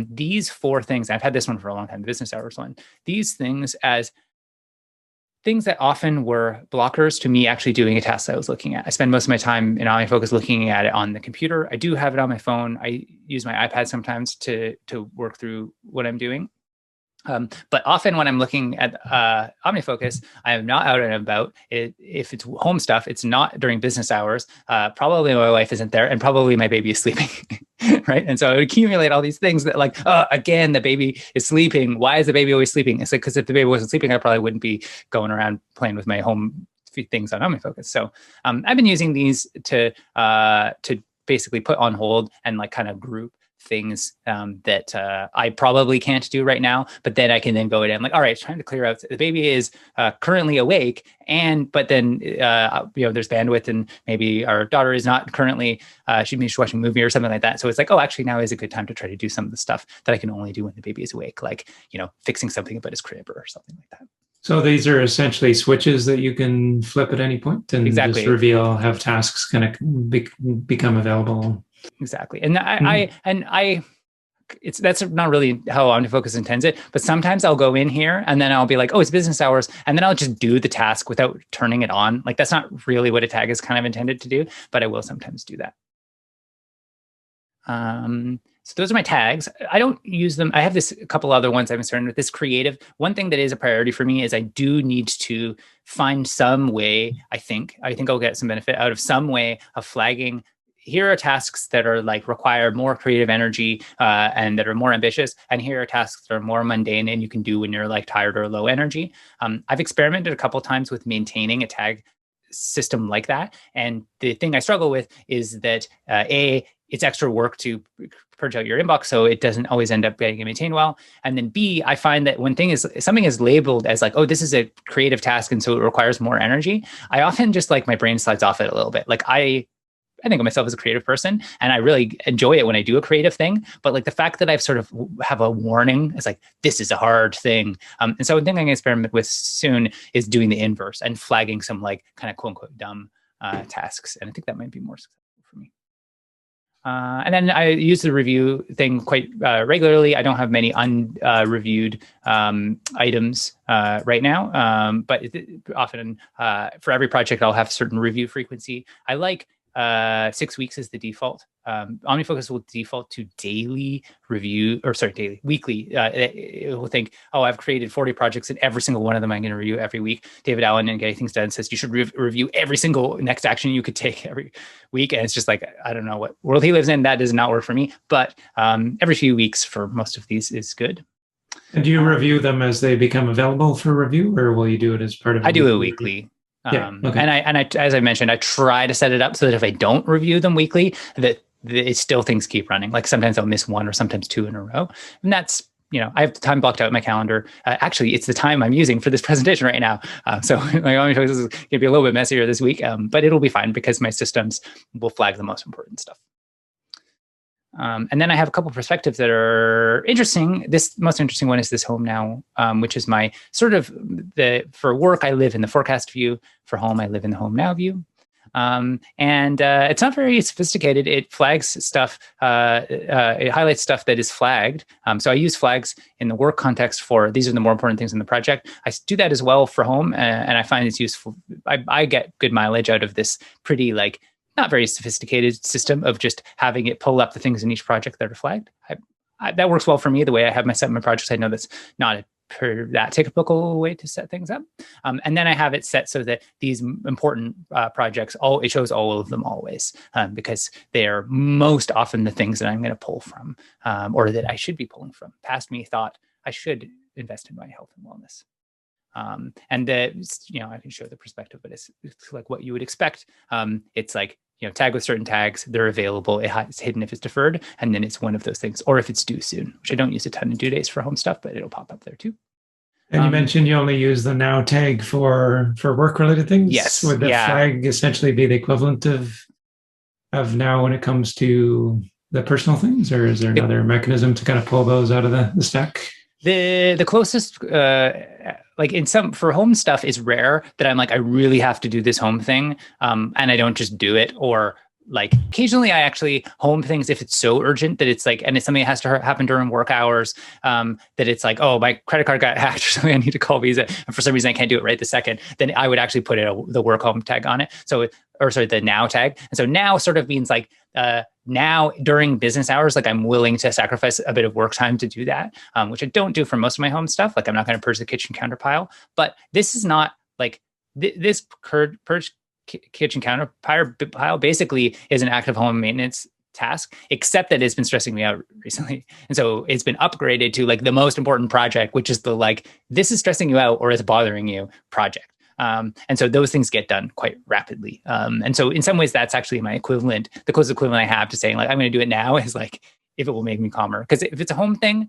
[SPEAKER 2] these 4 things. I've had this one for a long time, the business hours one. These things as things that often were blockers to me actually doing a task that I was looking at. I spend most of my time in OmniFocus looking at it on the computer. I do have it on my phone. I use my iPad sometimes to work through what I'm doing. But often when I'm looking at OmniFocus, I am not out and about. If it's home stuff, it's not during business hours. Probably my wife isn't there, and probably my baby is sleeping, right? And so I would accumulate all these things that like, again, the baby is sleeping. Why is the baby always sleeping? It's like, because if the baby wasn't sleeping, I probably wouldn't be going around playing with my home things on OmniFocus. So I've been using these to basically put on hold and like kind of group things that I probably can't do right now, but then I can then go in and I'm like, all right, it's trying to clear out. The baby is currently awake, but then there's bandwidth, and maybe our daughter is not currently. She's watching a movie or something like that. So it's like, oh, actually, now is a good time to try to do some of the stuff that I can only do when the baby is awake, like fixing something about his crib or something like that.
[SPEAKER 1] So these are essentially switches that you can flip at any point and just reveal, have tasks kind of become available.
[SPEAKER 2] Exactly. And that's not really how OmniFocus intends it, but sometimes I'll go in here and then I'll be like, oh, it's business hours. And then I'll just do the task without turning it on. Like that's not really what a tag is kind of intended to do, but I will sometimes do that. So those are my tags. I don't use them. I have a couple other ones I've been starting with. This creative. One thing that is a priority for me is I do need to find some way, I think I'll get some benefit out of some way of flagging. Here are tasks that are like require more creative energy and that are more ambitious. And here are tasks that are more mundane and you can do when you're like tired or low energy. I've experimented a couple of times with maintaining a tag system like that. And the thing I struggle with is that it's extra work to purge out your inbox, so it doesn't always end up getting maintained well. And then B, I find that when something is labeled as like, oh, this is a creative task, and so it requires more energy, I often just like my brain slides off it a little bit. Like I think of myself as a creative person, and I really enjoy it when I do a creative thing. But like the fact that I've sort of have a warning, it's like, this is a hard thing. And so one thing I'm going to experiment with soon is doing the inverse and flagging some like kind of quote unquote dumb tasks. And I think that might be more successful for me. And then I use the review thing quite regularly. I don't have many unreviewed items right now, but often for every project, I'll have certain review frequency. I like 6 weeks is the default. OmniFocus will default to weekly. It will think, oh, I've created 40 projects and every single one of them I'm going to review every week. David Allen and Getting Things Done says you should review every single next action you could take every week. And it's just like, I don't know what world he lives in. That does not work for me. But every few weeks for most of these is good.
[SPEAKER 1] And do you review them as they become available for review, or will you do it as part of?
[SPEAKER 2] I do it weekly. Okay. And I, as I mentioned, I try to set it up so that if I don't review them weekly, that it's still things keep running. Like sometimes I'll miss one or sometimes two in a row. And that's, I have the time blocked out in my calendar. Actually, it's the time I'm using for this presentation right now. So my OmniFocus is going to be a little bit messier this week, but it'll be fine because my systems will flag the most important stuff. And then I have a couple of perspectives that are interesting. This most interesting one is this home now, which is my sort of for work, I live in the forecast view. For home, I live in the home now view. And it's not very sophisticated. It flags stuff. It highlights stuff that is flagged. So I use flags in the work context for these are the more important things in the project. I do that as well for home, and I find it's useful. I get good mileage out of this pretty not very sophisticated system of just having it pull up the things in each project that are flagged. That works well for me. The way I have set my projects, I know that's not that typical way to set things up. And then I have it set so that these important projects, it shows all of them always, because they are most often the things that I'm going to pull from, or that I should be pulling from. Past me thought I should invest in my health and wellness. And I can show the perspective, but it's like what you would expect. It's like, tag with certain tags, they're available. It's hidden if it's deferred, and then it's one of those things, or if it's due soon, which I don't use a ton of due dates for home stuff, but it'll pop up there too.
[SPEAKER 1] And you mentioned you only use the now tag for work-related things.
[SPEAKER 2] Yes.
[SPEAKER 1] Would the flag essentially be the equivalent of now when it comes to the personal things, or is there another mechanism to kind of pull those out of the stack?
[SPEAKER 2] The closest, like in some for home stuff, is rare that I'm like, I really have to do this home thing, and I don't just do it. Or like occasionally I actually home things if it's so urgent that it's like, and it's something that has to happen during work hours, that it's like, oh, my credit card got hacked or something, I need to call Visa, and for some reason I can't do it right this second. Then I would actually put the work home tag on it. So, or sorry, the now tag. And so now sort of means like, now during business hours, like I'm willing to sacrifice a bit of work time to do that, which I don't do for most of my home stuff. Like I'm not going to purge the kitchen counter pile, but this is not like this purge kitchen counter pile basically is an active home maintenance task, except that it's been stressing me out recently. And so it's been upgraded to like the most important project, which is the like, this is stressing you out or it's bothering you project. And so those things get done quite rapidly. And so in some ways, that's actually my equivalent. The closest equivalent I have to saying like, I'm going to do it now is like, if it will make me calmer. Because if it's a home thing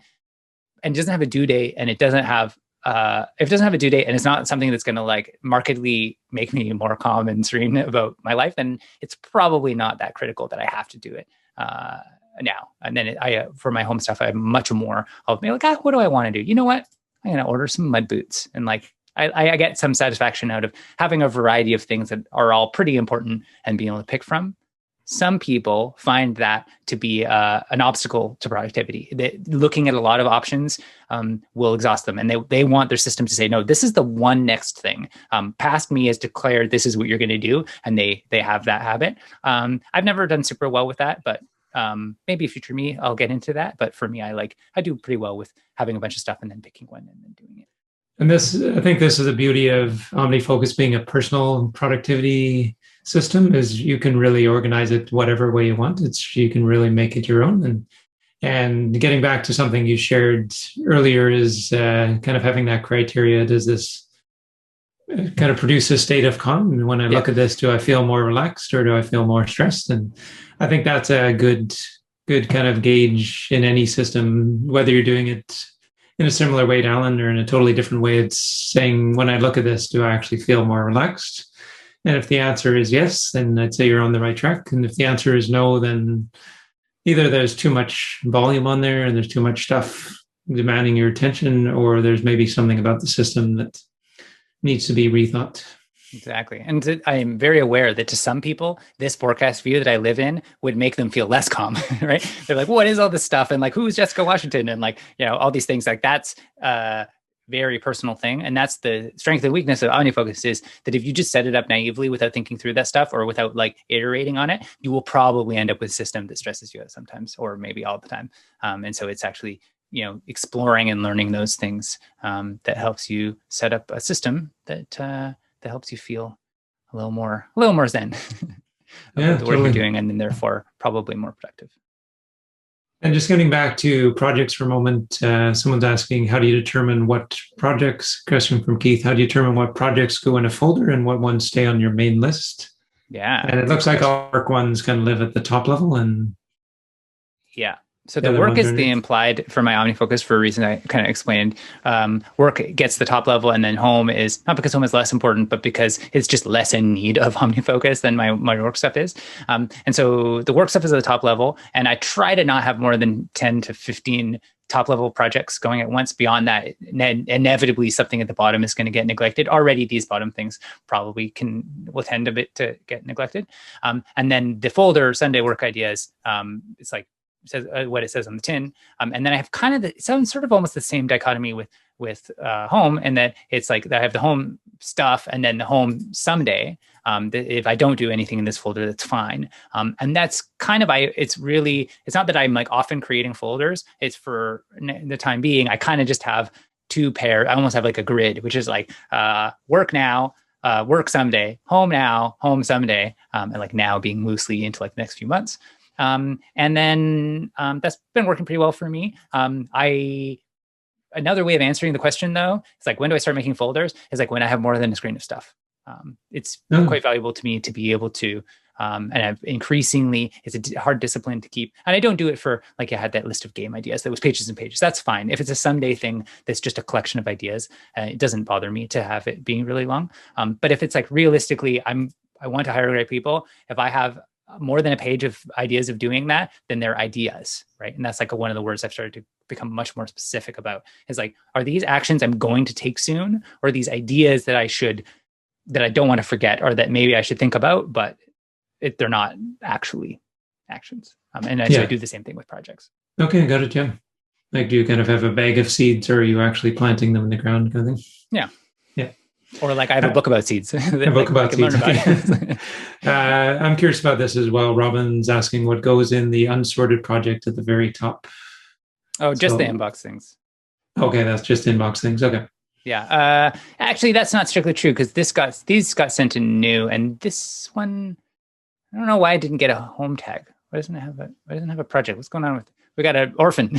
[SPEAKER 2] and it doesn't have a due date and it doesn't have, if it doesn't have a due date and it's not something that's going to like markedly make me more calm and serene about my life, then it's probably not that critical that I have to do it now. And then for my home stuff, I have much more. I'll be like, what do I want to do? You know what? I'm going to order some mud boots. And like, I get some satisfaction out of having a variety of things that are all pretty important and being able to pick from. Some people find that to be an obstacle to productivity. Looking at a lot of options will exhaust them. And they want their system to say, no, this is the one next thing. Past me has declared this is what you're going to do. And they have that habit. I've never done super well with that, but maybe future me, I'll get into that. But for me, I do pretty well with having a bunch of stuff and then picking one and then doing it.
[SPEAKER 1] And I think this is the beauty of OmniFocus being a personal productivity system, is you can really organize it whatever way you want. You can really make it your own. And getting back to something you shared earlier is kind of having that criteria. Does this kind of produce a state of calm? And when I look at this, do I feel more relaxed or do I feel more stressed? And I think that's a good kind of gauge in any system, whether you're doing it in a similar way to Alan or in a totally different way. It's saying, when I look at this, do I actually feel more relaxed? And if the answer is yes, then I'd say you're on the right track. And if the answer is no, then either there's too much volume on there and there's too much stuff demanding your attention, or there's maybe something about the system that needs to be rethought.
[SPEAKER 2] Exactly. And I am very aware that to some people, this forecast view that I live in would make them feel less calm, right? They're like, what is all this stuff? And like, who's Jessica Washington? And like, all these things like that's a very personal thing. And that's the strength and weakness of OmniFocus, is that if you just set it up naively without thinking through that stuff or without like iterating on it, you will probably end up with a system that stresses you out sometimes, or maybe all the time. And so it's actually, exploring and learning those things that helps you set up a system that helps you feel a little more zen about the work you're doing, and then therefore probably more productive.
[SPEAKER 1] And just getting back to projects for a moment, someone's asking, how do you determine what projects, question from Keith, how do you determine what projects go in a folder and what ones stay on your main list?
[SPEAKER 2] Yeah.
[SPEAKER 1] And it looks like all work ones kind of live at the top level. And
[SPEAKER 2] yeah. So the work is the implied for my OmniFocus for a reason I kind of explained. Work gets the top level, and then home is not because home is less important, but because it's just less in need of OmniFocus than my work stuff is. And so the work stuff is at the top level, and I try to not have more than 10 to 15 top level projects going at once. Beyond that, inevitably something at the bottom is going to get neglected. Already these bottom things probably will tend a bit to get neglected. And then the folder Sunday work ideas, it's like, says what it says on the tin, and then I have kind of it sounds sort of almost the same dichotomy with home, and that it's like I have the home stuff and then the home someday. If I don't do anything in this folder, that's fine. And that's kind of it's not that I'm like often creating folders. It's for the time being. I kind of just have two pairs. I almost have like a grid, which is like work now, work someday, home now, home someday, and like now being loosely into like the next few months. And then that's been working pretty well for me. Another way of answering the question, though, it's like, when do I start making folders? Is like when I have more than a screen of stuff. It's quite valuable to me to be able to, and I've increasingly, it's a hard discipline to keep. And I don't do it for, like I had that list of game ideas that was pages and pages. That's fine. If it's a someday thing that's just a collection of ideas, it doesn't bother me to have it being really long. But if it's like realistically, I want to hire great people. If I have more than a page of ideas of doing that, then they're ideas, right? And that's like one of the words I've started to become much more specific about is like, are these actions I'm going to take soon, or these ideas that I don't want to forget, or that maybe I should think about, but they're not actually actions. So I do the same thing with projects.
[SPEAKER 1] Okay, got it, yeah. Like, do you kind of have a bag of seeds, or are you actually planting them in the ground kind of thing?
[SPEAKER 2] Yeah.
[SPEAKER 1] Yeah.
[SPEAKER 2] Or like I have a book about seeds.
[SPEAKER 1] A book about seeds. Okay. I'm curious about this as well. Robin's asking what goes in the unsorted project at the very top.
[SPEAKER 2] Oh, just the inbox things.
[SPEAKER 1] Okay, that's just inbox things. Okay.
[SPEAKER 2] Yeah. Actually, that's not strictly true because these got sent in new, and this one, I don't know why I didn't get a home tag. Why doesn't it have a project? What's going on with? We got an orphan.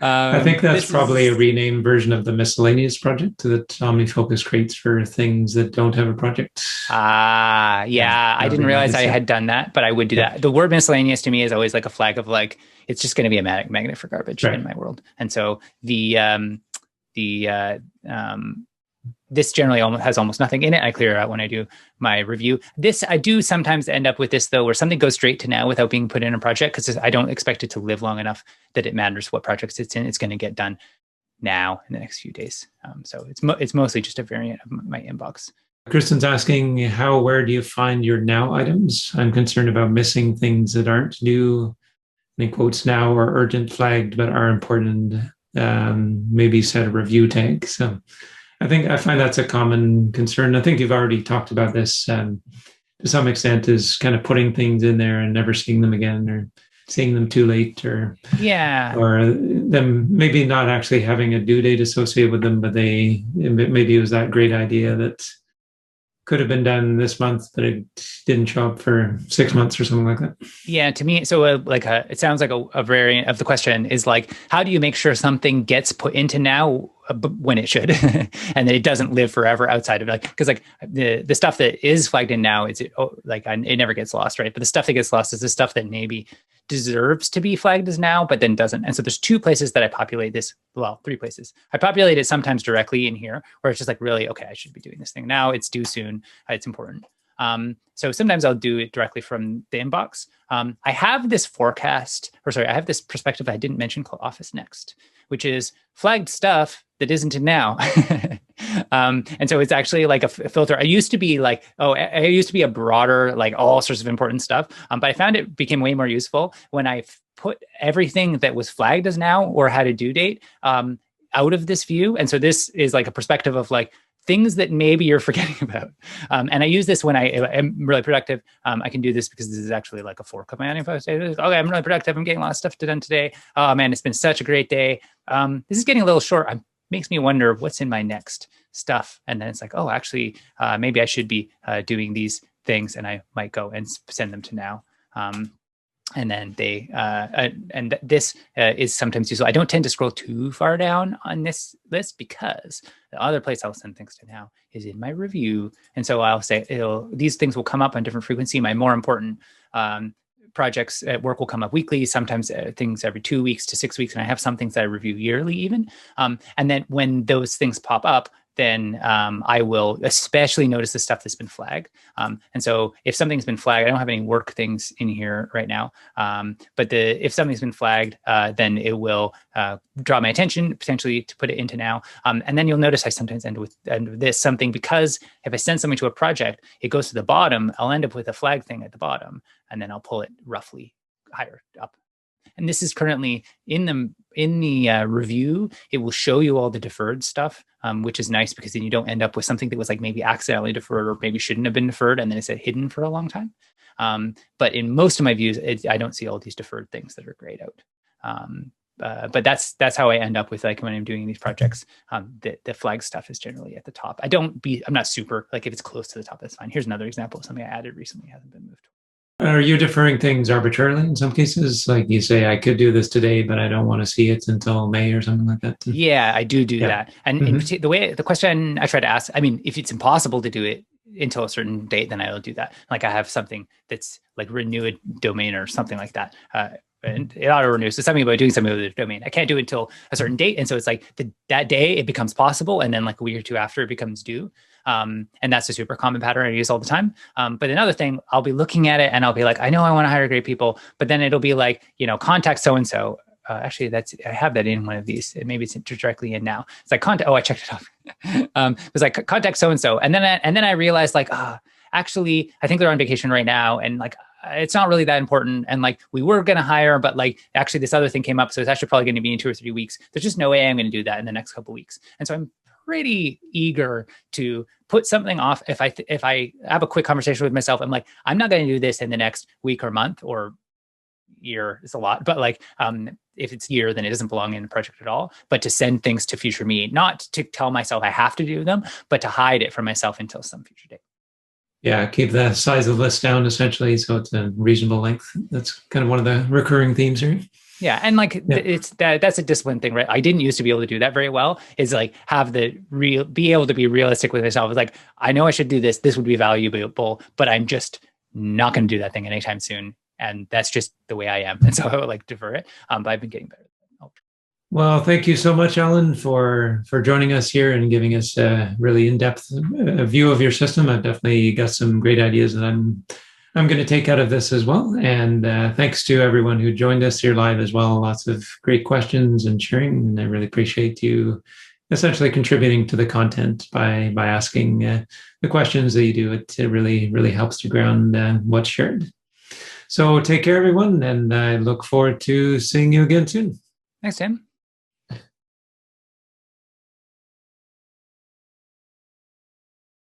[SPEAKER 1] I think that's probably a renamed version of the miscellaneous project that OmniFocus creates for things that don't have a project.
[SPEAKER 2] Yeah. I didn't realize I had done that, but I would do that. The word miscellaneous to me is always like a flag of like, it's just going to be a magnet for garbage in my world. And so this generally has almost nothing in it. I clear it out when I do my review. I do sometimes end up with this though, where something goes straight to now without being put in a project because I don't expect it to live long enough that it matters what projects it's in. It's going to get done now in the next few days. So it's mostly just a variant of my inbox.
[SPEAKER 1] Kristen's asking, where do you find your now items? I'm concerned about missing things that aren't due, in quotes, now or urgent flagged, but are important. Maybe set a review tag. So I find that's a common concern. I think you've already talked about this to some extent, is kind of putting things in there and never seeing them again, or seeing them too late, or them maybe not actually having a due date associated with them, but maybe it was that great idea that could have been done this month, but it didn't show up for 6 months or something like that. Yeah,
[SPEAKER 2] to me, so it sounds like a variant of the question is like, how do you make sure something gets put into now when it should, and that it doesn't live forever outside of because the stuff that is flagged in now it never gets lost, right? But the stuff that gets lost is the stuff that maybe deserves to be flagged as now, but then doesn't. And so there's 2 places that I populate this. Well, 3 places. I populate it sometimes directly in here, where it's just like, really, okay, I should be doing this thing now. It's due soon. It's important. So sometimes I'll do it directly from the inbox. I have this I have this perspective I didn't mention called Office Next, which is flagged stuff that isn't in now. And so it's actually like a filter. I used to be a broader, like all sorts of important stuff. But I found it became way more useful when I put everything that was flagged as now or had a due date out of this view. And so this is like a perspective of like things that maybe you're forgetting about. And I use this when I am really productive. I can do this because this is actually like a fork of my OmniFocus. Okay, I'm really productive. I'm getting a lot of stuff done today. Oh man, it's been such a great day. This is getting a little short. Makes me wonder what's in my next stuff. And then it's like, oh, actually, maybe I should be doing these things, and I might go and send them to now. And then this is sometimes useful. I don't tend to scroll too far down on this list because the other place I'll send things to now is in my review. And so I'll say these things will come up on different frequency. My more important projects at work will come up weekly, sometimes things every 2 weeks to 6 weeks. And I have some things that I review yearly even. And then when those things pop up, then I will especially notice the stuff that's been flagged. And so if something's been flagged, I don't have any work things in here right now. But if something's been flagged, then it will draw my attention potentially to put it into now. And then you'll notice I sometimes end with this something, because if I send something to a project, it goes to the bottom. I'll end up with a flag thing at the bottom, and then I'll pull it roughly higher up. And this is currently in the review. It will show you all the deferred stuff, which is nice because then you don't end up with something that was like maybe accidentally deferred or maybe shouldn't have been deferred, and then it's hidden for a long time. But in most of my views, I don't see all these deferred things that are grayed out. But that's how I end up with, like, when I'm doing these projects, the flag stuff is generally at the top. I'm not super, like, if it's close to the top, that's fine. Here's another example of something I added recently, hasn't been moved.
[SPEAKER 1] Are you deferring things arbitrarily in some cases? Like you say, I could do this today, but I don't want to see it until May or something like that.
[SPEAKER 2] Yeah, I do that. And the question I try to ask, I mean, if it's impossible to do it until a certain date, then I'll do that. Like I have something that's like renew a domain or something like that. and it auto renews. So something about doing something with the domain. I can't do it until a certain date. And so it's like that day it becomes possible. And then like a week or two after it becomes due. And that's a super common pattern I use all the time. But another thing, I'll be looking at it and I'll be like, I know I want to hire great people, but then it'll be like, contact so-and-so. Actually, I have that in one of these. Maybe it's directly in now. It's like contact. Oh, I checked it off. It was like contact so-and-so. And then I realized like, actually, I think they're on vacation right now. And like, it's not really that important. And like, we were going to hire, but like, actually this other thing came up. So it's actually probably going to be in 2 or 3 weeks. There's just no way I'm going to do that in the next couple of weeks. And so I'm pretty eager to put something off. If I have a quick conversation with myself, I'm like, I'm not going to do this in the next week or month or year is a lot, but like, if it's year, then it doesn't belong in the project at all, but to send things to future me, not to tell myself I have to do them, but to hide it from myself until some future date.
[SPEAKER 1] Yeah, keep the size of the list down essentially, so it's a reasonable length. That's kind of one of the recurring themes here.
[SPEAKER 2] Yeah, and like it's that's a discipline thing, right? I didn't used to be able to do that very well. Is like be able to be realistic with myself. It's like I know I should do this. This would be valuable, but I'm just not going to do that thing anytime soon. And that's just the way I am. And so I would like defer it. But I've been getting better.
[SPEAKER 1] Well, thank you so much, Alan, for joining us here and giving us a really in-depth view of your system. I've definitely got some great ideas that I'm going to take out of this as well. And thanks to everyone who joined us here live as well. Lots of great questions and sharing. And I really appreciate you essentially contributing to the content by asking the questions that you do. It really, really helps to ground what's shared. So take care, everyone, and I look forward to seeing you again soon.
[SPEAKER 2] Thanks, Tim.